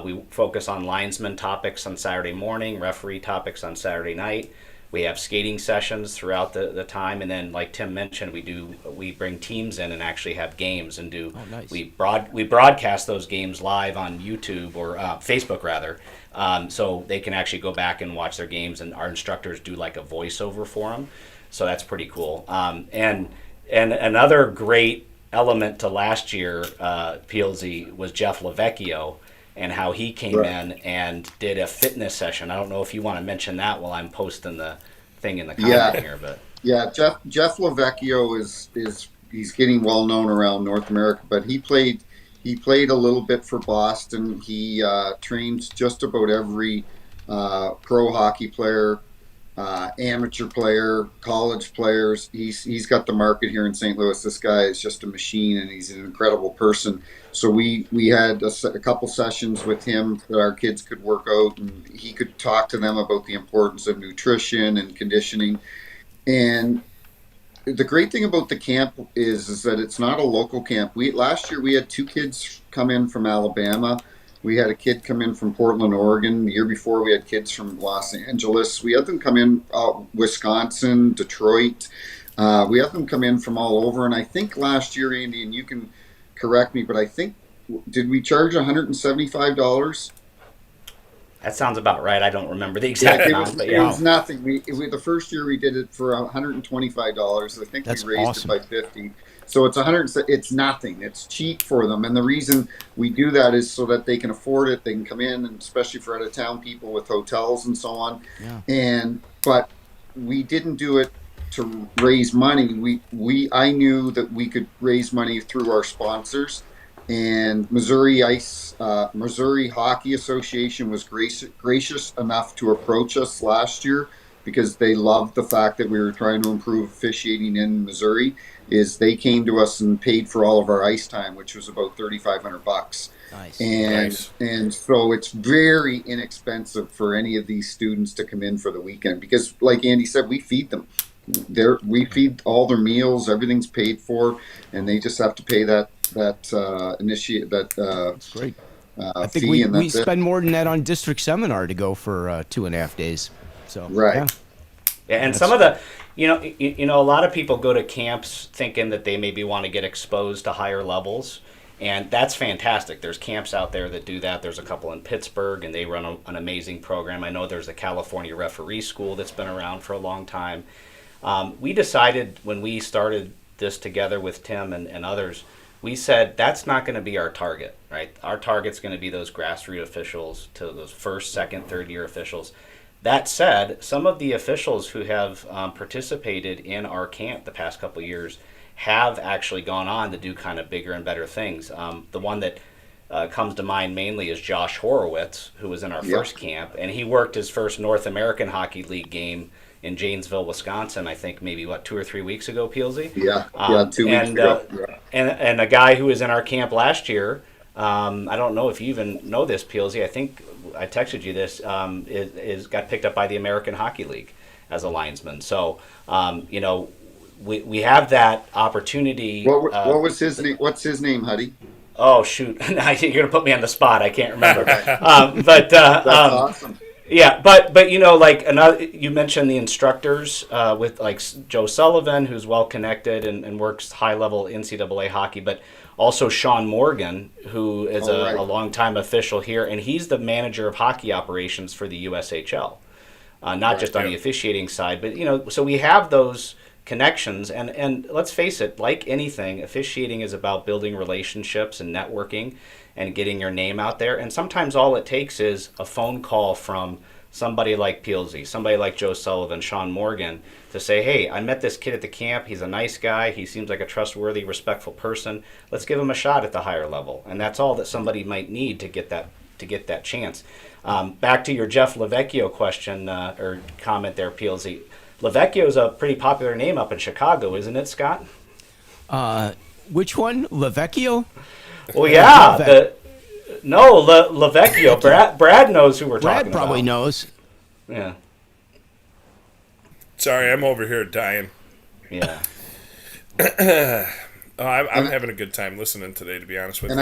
We focus on linesman topics on Saturday morning, referee topics on Saturday night. We have skating sessions throughout the time, and then, like Tim mentioned, we bring teams in and actually have games and do. Oh, nice. We broadcast those games live on YouTube or Facebook rather, so they can actually go back and watch their games, and our instructors do like a voiceover for them, so that's pretty cool. And another great element to last year, PLZ, was Jeff Lavecchio, and how he came in and did a fitness session. I don't know if you want to mention that while I'm posting the thing in the comment here, but Jeff Lavecchio is he's getting well known around North America, but he played a little bit for Boston. He trains just about every pro hockey player, amateur player, college players. He's got the market here in St. Louis. This guy is just a machine, and he's an incredible person. So we had a couple sessions with him that our kids could work out, and he could talk to them about the importance of nutrition and conditioning. And the great thing about the camp is that it's not a local camp. Last year we had 2 kids come in from Alabama. We had a kid come in from Portland, Oregon. The year before, we had kids from Los Angeles. We had them come in Wisconsin, Detroit. We had them come in from all over. And I think last year, Andy, and you can correct me, but I think, did we charge $175? that sounds about right. I don't remember the exact amount, but yeah. It was nothing. The first year we did it for $125. I think That's we raised awesome. it by $50. So it's It's nothing. It's cheap for them, and the reason we do that is so that they can afford it. They can come in, and especially for out of town people with hotels and so on. Yeah. But we didn't do it to raise money. I knew that we could raise money through our sponsors, and Missouri Hockey Association was gracious enough to approach us last year because they loved the fact that we were trying to improve officiating in Missouri. Is they came to us and paid for all of our ice time, which was about $3,500. Nice. And so it's very inexpensive for any of these students to come in for the weekend because, like Andy said, we feed them. We feed all their meals, everything's paid for, and they just have to pay that That's great. I think fee, and we that's it. spend more than that on district seminar to go for 2.5 days. So Right. yeah. Yeah, and some of the, a lot of people go to camps thinking that they maybe want to get exposed to higher levels, and that's fantastic. There's camps out there that do that. There's a couple in Pittsburgh, and they run an amazing program. I know there's a California referee school that's been around for a long time. We decided when we started this together with Tim and others, we said that's not going to be our target, right? Our target's going to be those grassroots officials, to those first, second, third year officials. That said, some of the officials who have participated in our camp the past couple of years have actually gone on to do kind of bigger and better things. The one that comes to mind mainly is Josh Horowitz, who was in our first camp, and he worked his first North American Hockey League game in Janesville, Wisconsin, I think maybe, 2 or 3 weeks ago, Peelsy? Yeah, 2 weeks ago. And a guy who was in our camp last year, I don't know if you even know this, Peelsy, I think I texted you this, is got picked up by the American Hockey League as a linesman. So, we have that opportunity. What was his name? What's his name, Huddy? Oh, shoot. You're going to put me on the spot. I can't remember. That's awesome. Yeah, but like you mentioned the instructors with like Joe Sullivan, who's well connected and works high level NCAA hockey, but also Sean Morgan, who is a longtime official here, and he's the manager of hockey operations for the USHL, not just on the officiating side, but so we have those connections, and let's face it, like anything, officiating is about building relationships and networking and getting your name out there. And sometimes all it takes is a phone call from somebody like Peelsy, somebody like Joe Sullivan, Sean Morgan, to say, hey, I met this kid at the camp. He's a nice guy. He seems like a trustworthy, respectful person. Let's give him a shot at the higher level. And that's all that somebody might need to get that chance. Back to your Jeff Lavecchio question or comment there, Peelsy. Lavecchio is a pretty popular name up in Chicago, isn't it, Scott? Which one? Lavecchio? Well, yeah. Lavecchio. Brad knows who we're talking about. Brad probably knows. Yeah. Sorry, I'm over here dying. Yeah. I'm having a good time listening today, to be honest with you.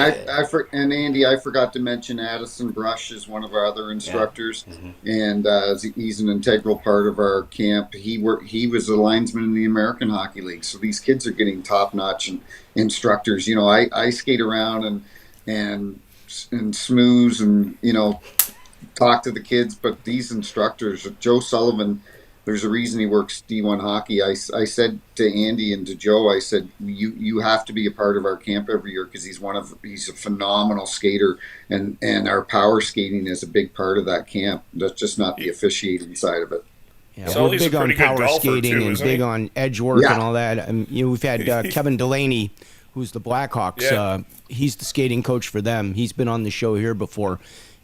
And Andy, I forgot to mention Addison Brush is one of our other instructors, and he's an integral part of our camp. He was a linesman in the American Hockey League, so these kids are getting top-notch instructors. I skate around and smooze and talk to the kids, but these instructors, Joe Sullivan. There's a reason he works D1 hockey. I said to Andy and to Joe, I said, you have to be a part of our camp every year because he's a phenomenal skater, and our power skating is a big part of that camp. That's just not the officiating side of it. Yeah, So we're he's a big on pretty good power golfer skating too, and isn't big he? on edge work and all that. We've had Kevin Delaney, who's the Blackhawks. Yeah. He's the skating coach for them. He's been on the show here before,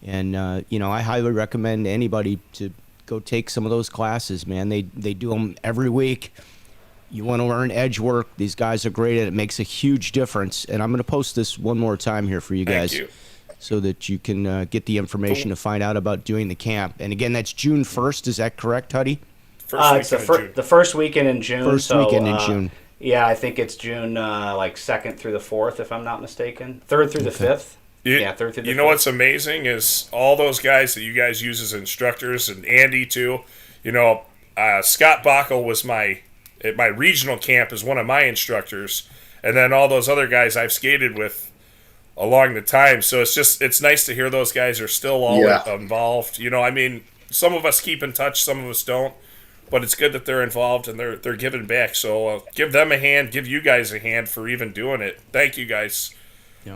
and I highly recommend anybody to go take some of those classes, man. They do them every week. You want to learn edge work. These guys are great at it. It makes a huge difference. And I'm going to post this one more time here for you guys. Thank you. So that you can get the information to find out about doing the camp. And again, that's June 1st. Is that correct, Huddy? It's the first weekend in June. First weekend in June. Yeah, I think it's June 2nd through the 4th, if I'm not mistaken. 3rd through the 5th. Yeah, 3rd through the 5th. You know what's amazing is all those guys that you guys use as instructors, and Andy too. Scott Bockel was at my regional camp as one of my instructors, and then all those other guys I've skated with along the time. So it's nice to hear those guys are still all involved. Some of us keep in touch, some of us don't, but it's good that they're involved and they're giving back. So give them a hand, give you guys a hand for even doing it. Thank you guys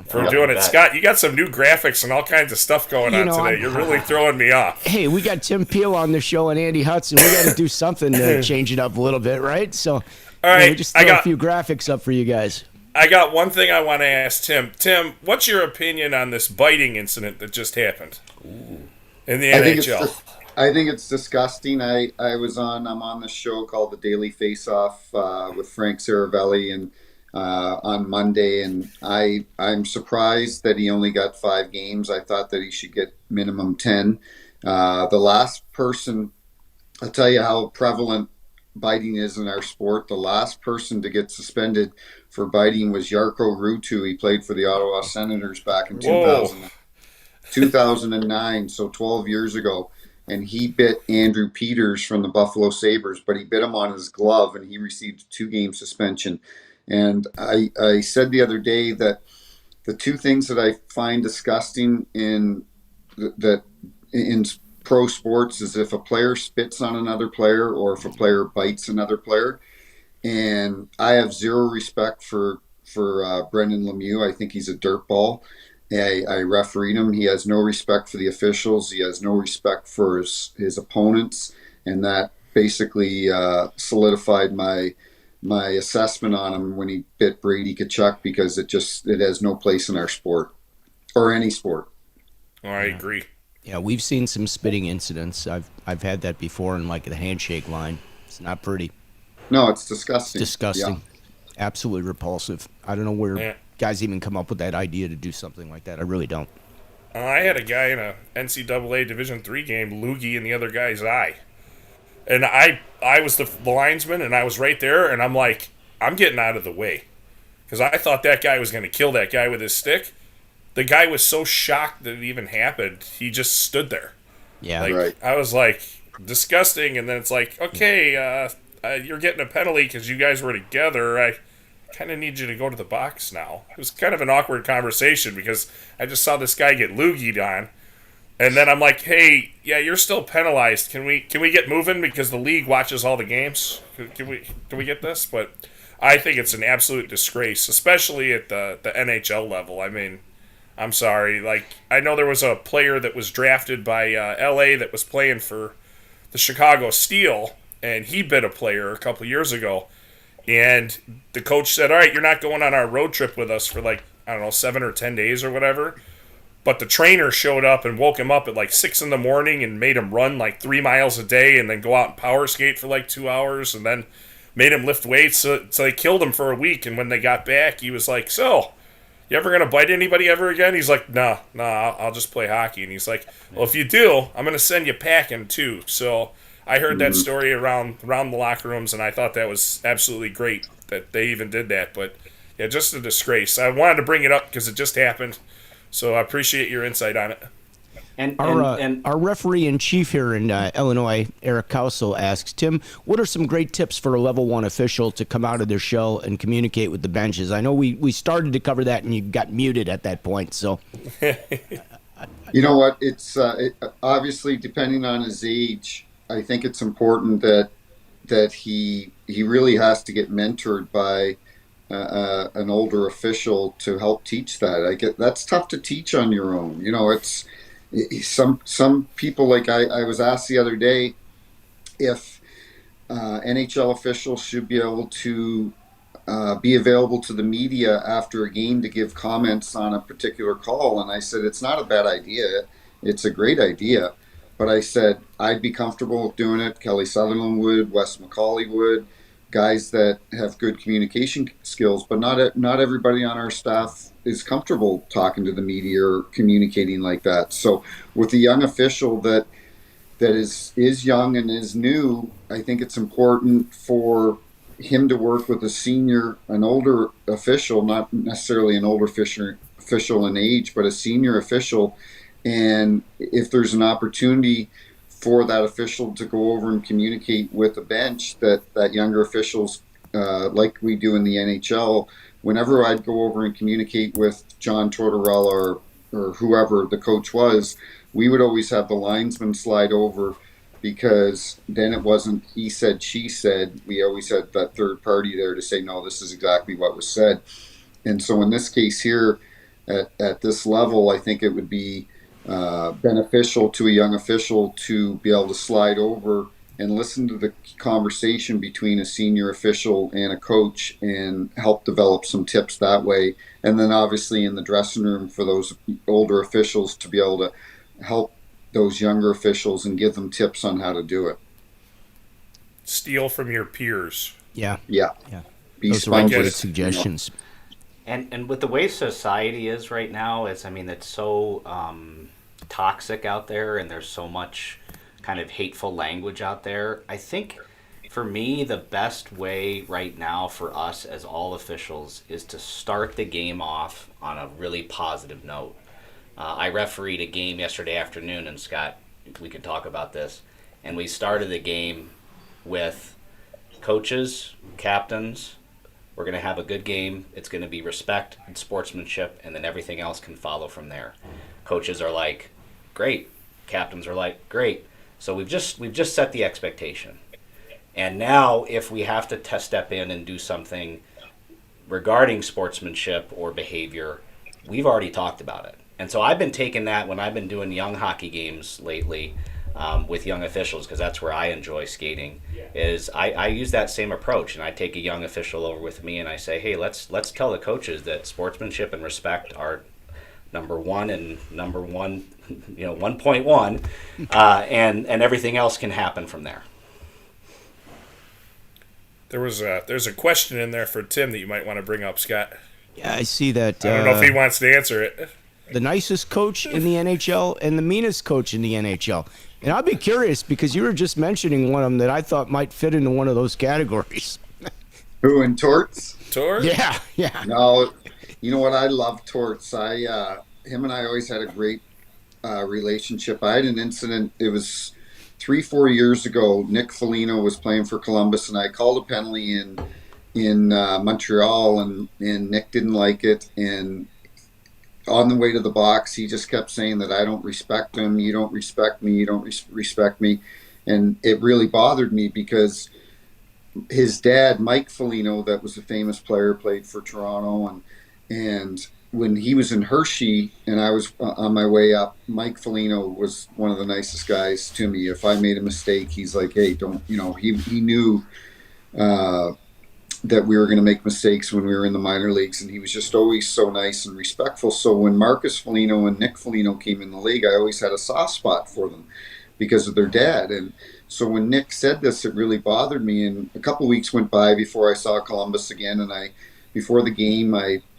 for doing it. Scott, you got some new graphics and all kinds of stuff going on today. You're really throwing me off. Hey, we got Tim Peel on the show and Andy Hudson. We got to do something to change it up a little bit, right? So, all right, we just throw a few graphics up for you guys. I got one thing I want to ask Tim. Tim, what's your opinion on this biting incident that just happened in the NHL? I think it's disgusting. I'm on this show called The Daily Face-Off with Frank Saravelli and on Monday, and I'm surprised that he only got 5 games. I thought that he should get minimum 10. The last person, I'll tell you how prevalent biting is in our sport. The last person to get suspended for biting was Jarkko Ruutu. He played for the Ottawa Senators back in 2009, so 12 years ago. and he bit Andrew Peters from the Buffalo Sabres, but he bit him on his glove, and he received a 2-game suspension. And I said the other day that the two things that I find disgusting in pro sports is if a player spits on another player or if a player bites another player. And I have zero respect for Brendan Lemieux. I think he's a dirtball. I refereed him. He has no respect for the officials. He has no respect for his opponents, and that basically solidified my assessment on him when he bit Brady Tkachuk, because it has no place in our sport or any sport. I agree. Yeah, we've seen some spitting incidents. I've had that before in like the handshake line. It's not pretty. No, it's disgusting. It's disgusting. Yeah. Absolutely repulsive. I don't know where guys even come up with that idea to do something like that. I really don't. I had a guy in a NCAA Division III game loogie in the other guy's eye. And I was the linesman, and I was right there, and I'm like, I'm getting out of the way. Because I thought that guy was going to kill that guy with his stick. The guy was so shocked that it even happened, he just stood there. Yeah. Like, right. I was like, disgusting, and then it's like, okay, you're getting a penalty because you guys were together. I kind of need you to go to the box now. It was kind of an awkward conversation because I just saw this guy get loogied on. And then I'm like, hey, yeah, you're still penalized. Can we get moving because the league watches all the games? Can we get this? But I think it's an absolute disgrace, especially at the NHL level. I mean, I'm sorry. Like, I know there was a player that was drafted by LA that was playing for the Chicago Steel, and he bit a player a couple years ago. And the coach said, all right, you're not going on our road trip with us for like, I don't know, 7 or 10 days or whatever. But the trainer showed up and woke him up at like 6 in the morning and made him run like 3 miles a day and then go out and power skate for like 2 hours and then made him lift weights. So they killed him for a week. And when they got back, he was like, so, you ever going to bite anybody ever again? He's like, no, I'll just play hockey. And he's like, well, if you do, I'm going to send you packing too. So I heard that story around the locker rooms, and I thought that was absolutely great that they even did that. But, yeah, just a disgrace. I wanted to bring it up because it just happened. So I appreciate your insight on it. And Our referee in chief here in Illinois, Eric Council, asks, Tim, what are some great tips for a level 1 official to come out of their shell and communicate with the benches? I know we started to cover that and you got muted at that point. So, you know what? It's obviously depending on his age. I think it's important that he really has to get mentored by an older official to help teach that. That's tough to teach on your own. You know, it's some people, like I was asked the other day if NHL officials should be able to be available to the media after a game to give comments on a particular call, and I said it's not a bad idea. It's a great idea. But I said I'd be comfortable with doing it. Kelly Sutherland would, Wes McCauley would, guys that have good communication skills. But not everybody on our staff is comfortable talking to the media or communicating like that. So with a young official that is young and is new, I think it's important for him to work with an older official, not necessarily an older official in age, but a senior official. And if there's an opportunity for that official to go over and communicate with the bench, that younger officials, like we do in the NHL, whenever I'd go over and communicate with John Tortorella or whoever the coach was, we would always have the linesman slide over, because then it wasn't he said, she said. We always had that third party there to say, no, this is exactly what was said. And so in this case here, at this level, I think it would be beneficial to a young official to be able to slide over and listen to the conversation between a senior official and a coach and help develop some tips that way. And then obviously in the dressing room for those older officials to be able to help those younger officials and give them tips on how to do it. Steal from your peers. Yeah. Be Those are great sponges, suggestions. And with the way society is right now, it's so toxic out there, and there's so much kind of hateful language out there. I think for me, the best way right now for us as all officials is to start the game off on a really positive note. I refereed a game yesterday afternoon, and Scott, we can talk about this. And we started the game with coaches, captains. We're going to have a good game. It's going to be respect and sportsmanship, and then everything else can follow from there. Coaches are like, great. Captains are like, great. So we've just set the expectation. And now if we have to step in and do something regarding sportsmanship or behavior, we've already talked about it. And so I've been taking that when I've been doing young hockey games lately with young officials, because that's where I enjoy skating, is I use that same approach, and I take a young official over with me and I say, hey, let's tell the coaches that sportsmanship and respect are number one and number one, 1.1, and everything else can happen from there. There's a question in there for Tim that you might want to bring up, Scott. Yeah, I see that. I don't know if he wants to answer it. The nicest coach in the NHL and the meanest coach in the NHL. And I'll be curious because you were just mentioning one of them that I thought might fit into one of those categories. Who, in Torts? Torts? Yeah. No, you know what? I love Torts. Him and I always had a great relationship. I had an incident. It was 3-4 years ago. Nick Foligno was playing for Columbus, and I called a penalty in Montreal, and Nick didn't like it. And on the way to the box, he just kept saying that I don't respect him. You don't respect me. You don't respect me. And it really bothered me because his dad, Mike Foligno, that was a famous player, played for Toronto, and when he was in Hershey and I was on my way up, Mike Foligno was one of the nicest guys to me. If I made a mistake, he's like, hey, don't, he knew that we were going to make mistakes when we were in the minor leagues, and he was just always so nice and respectful. So when Marcus Foligno and Nick Foligno came in the league, I always had a soft spot for them because of their dad. And so when Nick said this, it really bothered me. And a couple of weeks went by before I saw Columbus again, and before the game,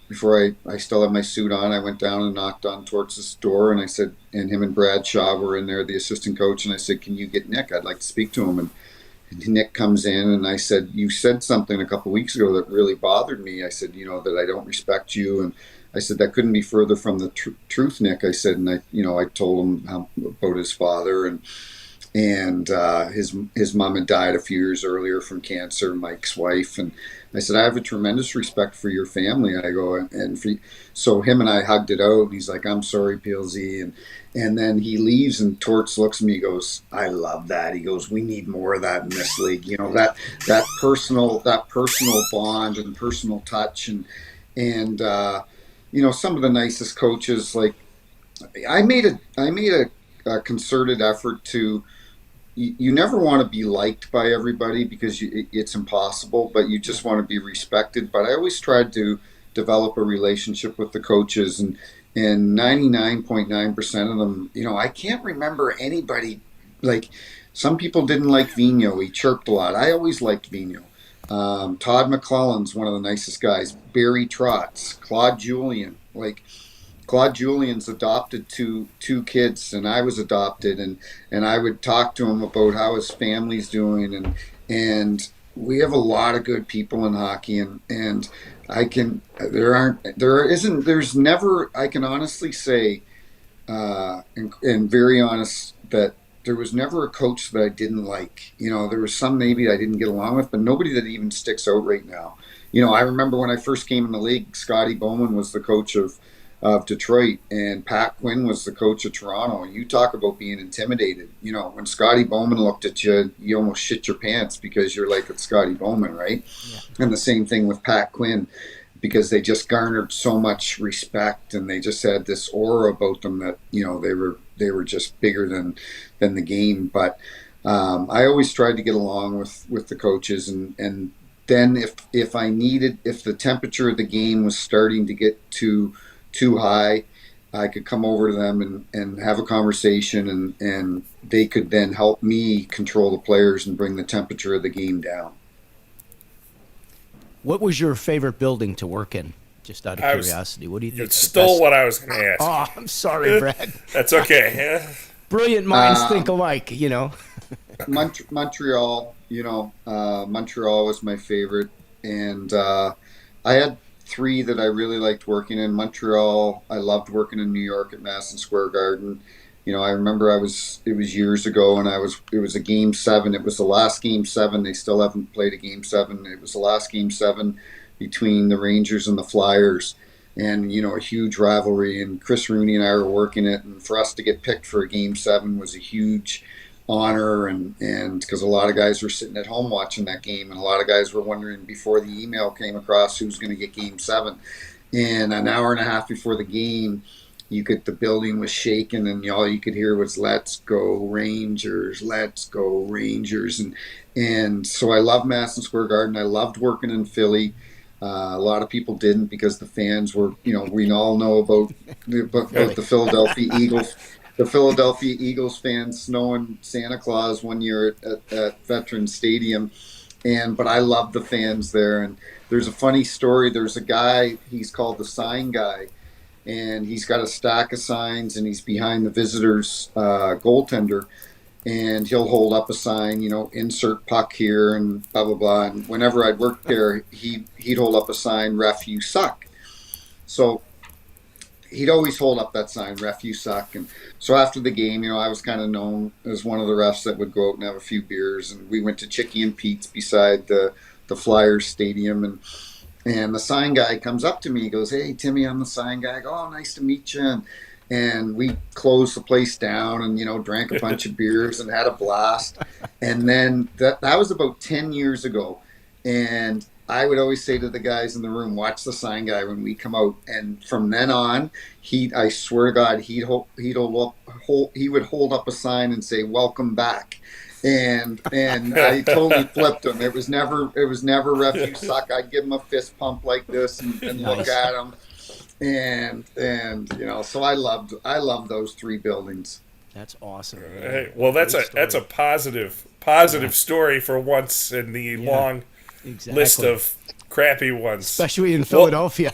before I still had my suit on, I went down and knocked on Torts' door, and I said, and him and Brad Shaw were in there, the assistant coach, and I said, can you get Nick? I'd like to speak to him. And Nick comes in, and I said, you said something a couple of weeks ago that really bothered me. I said, that I don't respect you. And I said, that couldn't be further from the truth, Nick. I said, and I told him about his father, and his mom had died a few years earlier from cancer, Mike's wife. And I said, I have a tremendous respect for your family. I go, so him and I hugged it out. And he's like, I'm sorry, PLZ. And then he leaves, and Torts looks at me, he goes, I love that. He goes, we need more of that in this league. That personal bond and personal touch. And some of the nicest coaches, like I made a concerted effort to, you never want to be liked by everybody because it's impossible, but you just want to be respected. But I always tried to develop a relationship with the coaches, and 99.9% of them, I can't remember anybody, like some people didn't like Vigneault. He chirped a lot. I always liked Vigneault. Todd McClellan's one of the nicest guys. Barry Trotz, Claude Julien, Claude Julian's adopted two kids, and I was adopted, and I would talk to him about how his family's doing, and we have a lot of good people in hockey, and I can honestly say, and very honest, that there was never a coach that I didn't like. There was some maybe I didn't get along with, but nobody that even sticks out right now. I remember when I first came in the league, Scotty Bowman was the coach of Detroit, and Pat Quinn was the coach of Toronto. And you talk about being intimidated. When Scotty Bowman looked at you, you almost shit your pants because you're like, it's Scotty Bowman, right? Yeah. And the same thing with Pat Quinn, because they just garnered so much respect, and they just had this aura about them that they were just bigger than the game. But I always tried to get along with the coaches, and then if the temperature of the game was starting to get too high, I could come over to them and have a conversation, and they could then help me control the players and bring the temperature of the game down. What was your favorite building to work in? Just out of curiosity. What do you think? You stole what I was going to ask. Oh, I'm sorry, Brad. That's okay. Brilliant minds think alike, Montreal, Montreal was my favorite. And I had 3 that I really liked working in. Montreal, I loved working in New York at Madison Square Garden. I remember it was years ago, and it was a game 7. It was the last game 7. They still haven't played a game 7. It was the last game 7 between the Rangers and the Flyers, and a huge rivalry. And Chris Rooney and I were working it, and for us to get picked for a game 7 was a huge honor, and because a lot of guys were sitting at home watching that game, and a lot of guys were wondering before the email came across who's going to get game 7. And an hour and a half before the game, the building was shaking, and all you could hear was "Let's go Rangers, let's go Rangers." And so I love Madison Square Garden. I loved working in Philly. A lot of people didn't, because the fans were, we all know about the Philadelphia Eagles. The Philadelphia Eagles fans snowing Santa Claus one year at Veterans Stadium, but I love the fans there. And there's a funny story. There's a guy, he's called the sign guy, and he's got a stack of signs, and he's behind the visitors' goaltender, and he'll hold up a sign, insert puck here and blah blah blah. And whenever I'd work there, he'd hold up a sign, "Ref, you suck." So he'd always hold up that sign, "Ref, you suck." And so after the game, I was kind of known as one of the refs that would go out and have a few beers, and we went to Chicky and Pete's beside the Flyers Stadium, and the sign guy comes up to me. He goes, "Hey, Timmy, I'm the sign guy." I go, "Oh, nice to meet you." And we closed the place down and, drank a bunch of beers and had a blast. And then that was about 10 years ago. And I would always say to the guys in the room, "Watch the sign guy when we come out." And from then on, I swear to God, he would hold up a sign and say, "Welcome back." And I totally flipped him. It was never "Ref, you suck." I'd give him a fist pump like this and look at him. And so I loved those 3 buildings. That's awesome. Hey, well, that's a positive story for once in the long list of crappy ones, especially in Philadelphia.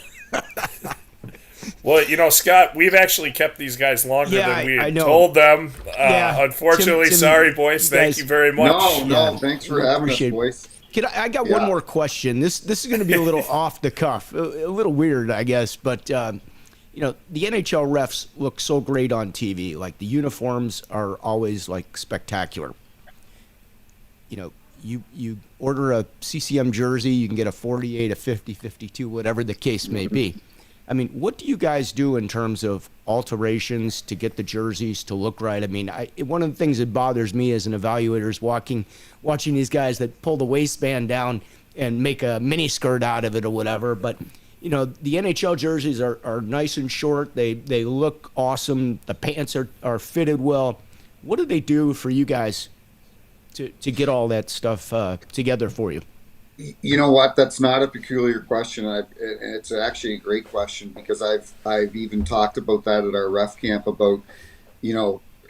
Well, Scott, we've actually kept these guys longer than we told them. Unfortunately, Tim, sorry, boys. Thank you very much. No, thanks for having us, boys. I got one more question. This is going to be a little off the cuff, a little weird, I guess. But the NHL refs look so great on TV. Like, the uniforms are always like spectacular. You order a CCM jersey, you can get a 48, a 50, 52, whatever the case may be. I mean, what do you guys do in terms of alterations to get the jerseys to look right? I mean, one of the things that bothers me as an evaluator is watching these guys that pull the waistband down and make a mini skirt out of it or whatever. But, the NHL jerseys are nice and short. They look awesome. The pants are fitted well. What do they do for you guys to get all that stuff together for you? You know what? That's not a peculiar question. It's actually a great question, because I've even talked about that at our ref camp about,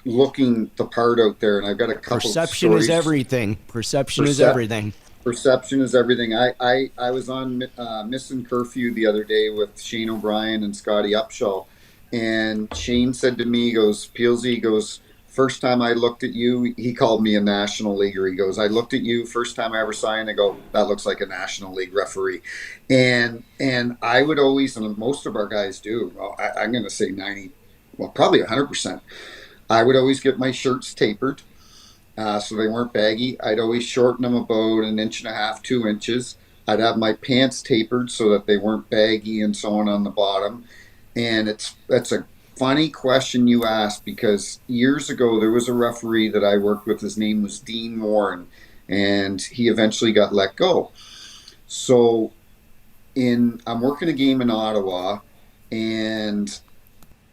looking the part out there, and I've got a couple. Perception is everything. Perception is everything. Perception is everything. I was on Missing Curfew the other day with Shane O'Brien and Scotty Upshaw, and Shane said to me, he goes, "Peelsy," he goes, "first time I looked at you," he called me a National Leaguer. He goes, "I looked at you, first time I ever saw you, and I go, that looks like a National League referee." And I would always, and most of our guys do, I'm going to say 90, probably 100%. I would always get my shirts tapered so they weren't baggy. I'd always shorten them about 1.5 inches, 2 inches. I'd have my pants tapered so that they weren't baggy and so on the bottom. And that's a funny question you asked, because years ago there was a referee that I worked with. His name was Dean Warren, and he eventually got let go. So I'm working a game in Ottawa, and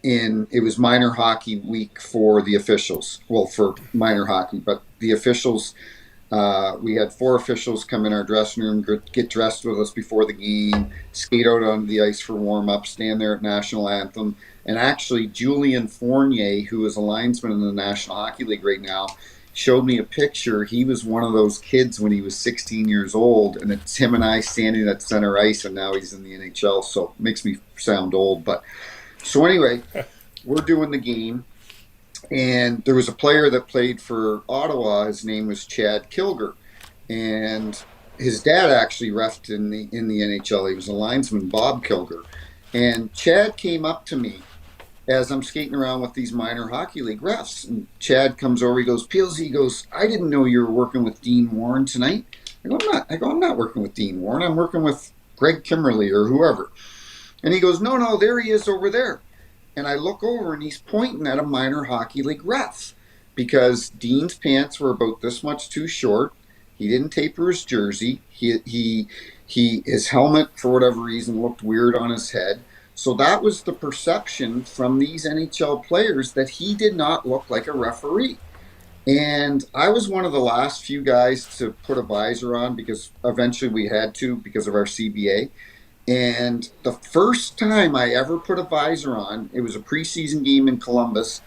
it was minor hockey week for the officials. Well, for minor hockey, but the officials, we had 4 officials come in our dressing room, get dressed with us before the game, skate out on the ice for warm-up, stand there at National Anthem. And actually, Julian Fournier, who is a linesman in the National Hockey League right now, showed me a picture. He was one of those kids when he was 16 years old, and it's him and I standing at center ice, and now he's in the NHL, so it makes me sound old. But so anyway, we're doing the game, and there was a player that played for Ottawa. His name was Chad Kilger, and his dad actually refed in the NHL. He was a linesman, Bob Kilger. And Chad came up to me, as I'm skating around with these minor hockey league refs. And Chad comes over, he goes, Peelsy, he goes, I didn't know you were working with Dean Warren tonight. I'm not working with Dean Warren. I'm working with Greg Kimmerly or whoever. And he goes, no, there he is over there. And I look over and he's pointing at a minor hockey league ref because Dean's pants were about this much too short. He didn't taper his jersey. His helmet, for whatever reason, looked weird on his head. So that was the perception from these NHL players that he did not look like a referee. And I was one of the last few guys to put a visor on because eventually we had to because of our CBA. And the first time I ever put a visor on, it was a preseason game in Columbus.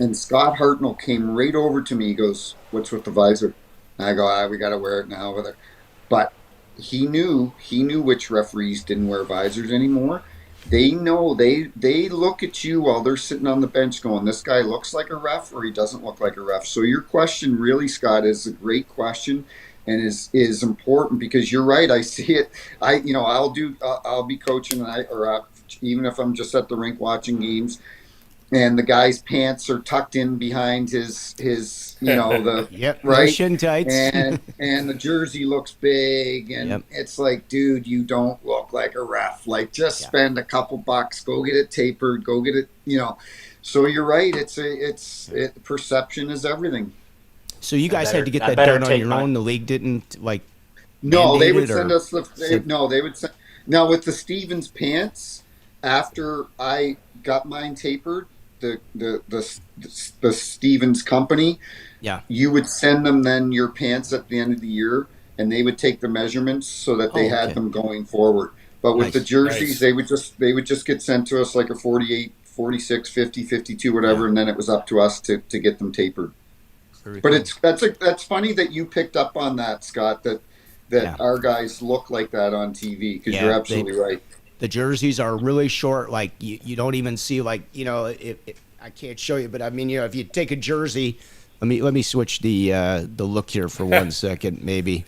And Scott Hartnell came right over to me. He goes, what's with the visor? And I go, we got to wear it now. But he knew which referees didn't wear visors anymore. They know, they look at you while they're sitting on the bench going, this guy looks like a ref or he doesn't look like a ref. So your question really, Scott, is a great question and is important because you're right. I see it. I'll be coaching even if I'm just at the rink watching games and the guy's pants are tucked in behind his Yep, right shin tights. and the jersey looks big and It's like, dude, you don't look like a ref. Like just spend a couple bucks, go get it tapered, go get it, So you're right. Perception is everything. So you guys had to get that done on your own. The league didn't No, they would send us they would send. Now with the Stevens pants, after I got mine tapered, the Stevens company, you would send them then your pants at the end of the year, and they would take the measurements so that they had them going forward. But with the jerseys, they would just get sent to us like a 48, 46, 50, 52, whatever, and then it was up to us to get them tapered. But that's funny that you picked up on that, Scott. That our guys look like that on TV because you're absolutely right. The jerseys are really short. Like you don't even see I can't show you, but I mean, if you take a jersey, let me switch the look here for 1 second, maybe.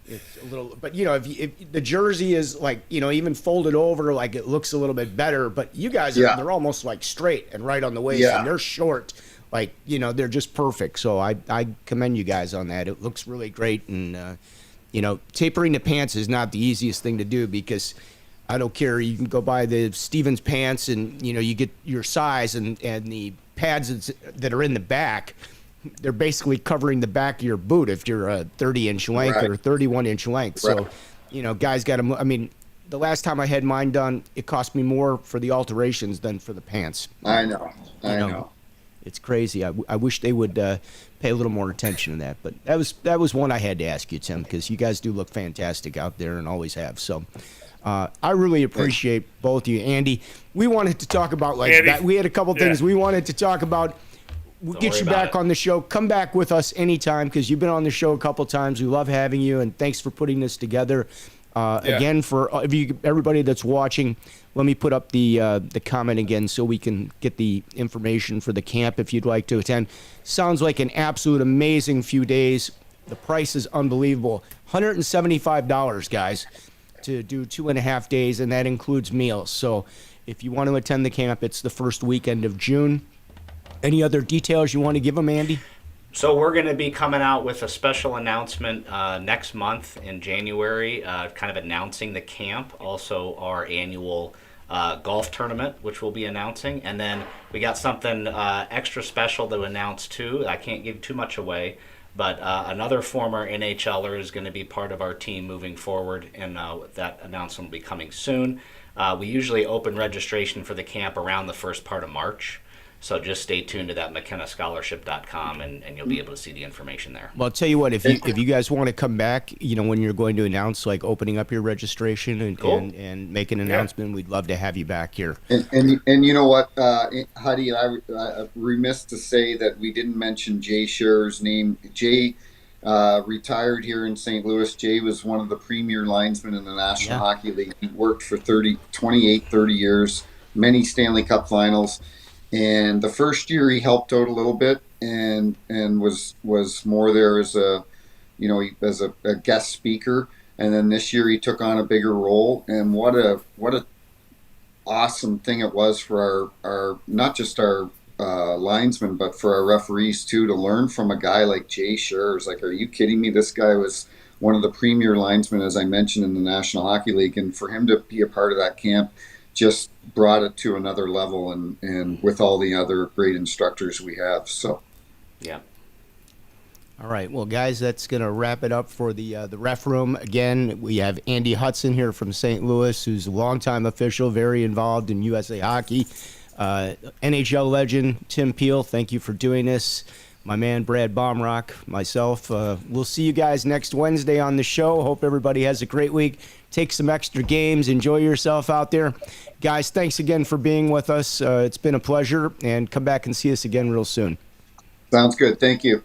It's a little, but if the jersey is even folded over, like it looks a little bit better. But you guys, they're almost like straight and right on the waist, and they're short. They're just perfect. So I commend you guys on that. It looks really great, and tapering the pants is not the easiest thing to do because. I don't care. You can go buy the Stevens pants and, you get your size and the pads that are in the back, they're basically covering the back of your boot if you're a 30-inch length or 31-inch length. Right. So, guys got to, the last time I had mine done, it cost me more for the alterations than for the pants. I know. It's crazy. I wish they would pay a little more attention to that. But that was one I had to ask you, Tim, because you guys do look fantastic out there and always have. So. I really appreciate both of you. Andy, we wanted to talk about that. We had a couple things we wanted to talk about. We'll get you back on the show. Come back with us anytime because you've been on the show a couple times. We love having you, and thanks for putting this together. Again, for everybody that's watching, let me put up the comment again so we can get the information for the camp if you'd like to attend. Sounds like an absolute amazing few days. The price is unbelievable. $175, guys. To do 2.5 days, and that includes meals. So if you want to attend the camp, it's the first weekend of June. Any other details you want to give them, Andy? So we're going to be coming out with a special announcement next month in January, kind of announcing the camp, also our annual golf tournament, which we'll be announcing. And then we got something extra special to announce, too. I can't give too much away. But another former NHLer is going to be part of our team moving forward, and that announcement will be coming soon. We usually open registration for the camp around the first part of March, so just stay tuned to that McKennaScholarship.com, and you'll be able to see the information there. Well, I'll tell you what, if you guys want to come back, when you're going to announce, opening up your registration and make an announcement, we'd love to have you back here. And you know what, Huddy, I'm remiss to say that we didn't mention Jay Scherer's name. Jay retired here in St. Louis. Jay was one of the premier linesmen in the National Hockey League. He worked for 30 years, many Stanley Cup finals. And the first year he helped out a little bit and was more there as a guest speaker. And then this year he took on a bigger role. And what a awesome thing it was for our not just our linesmen, but for our referees too, to learn from a guy like Jay Scherz. Like, are you kidding me? This guy was one of the premier linesmen, as I mentioned, in the National Hockey League, and for him to be a part of that camp just brought it to another level, and with all the other great instructors we have. So, Yeah. All right, well, guys, that's going to wrap it up for the ref room. Again, we have Andy Hudson here from St. Louis, who's a longtime official, very involved in USA Hockey. NHL legend Tim Peel, thank you for doing this. My man Brad Baumruck, myself. We'll see you guys next Wednesday on the show. Hope everybody has a great week. Take some extra games. Enjoy yourself out there. Guys, thanks again for being with us. It's been a pleasure, and come back and see us again real soon. sounds good. Thank you.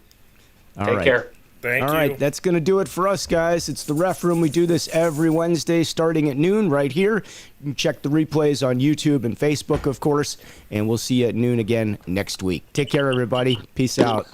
Take care. Thank you. All right, that's going to do it for us, guys. It's the Ref Room. We do this every Wednesday starting at noon right here. You can check the replays on YouTube and Facebook, of course, and we'll see you at noon again next week. Take care, everybody. Peace out.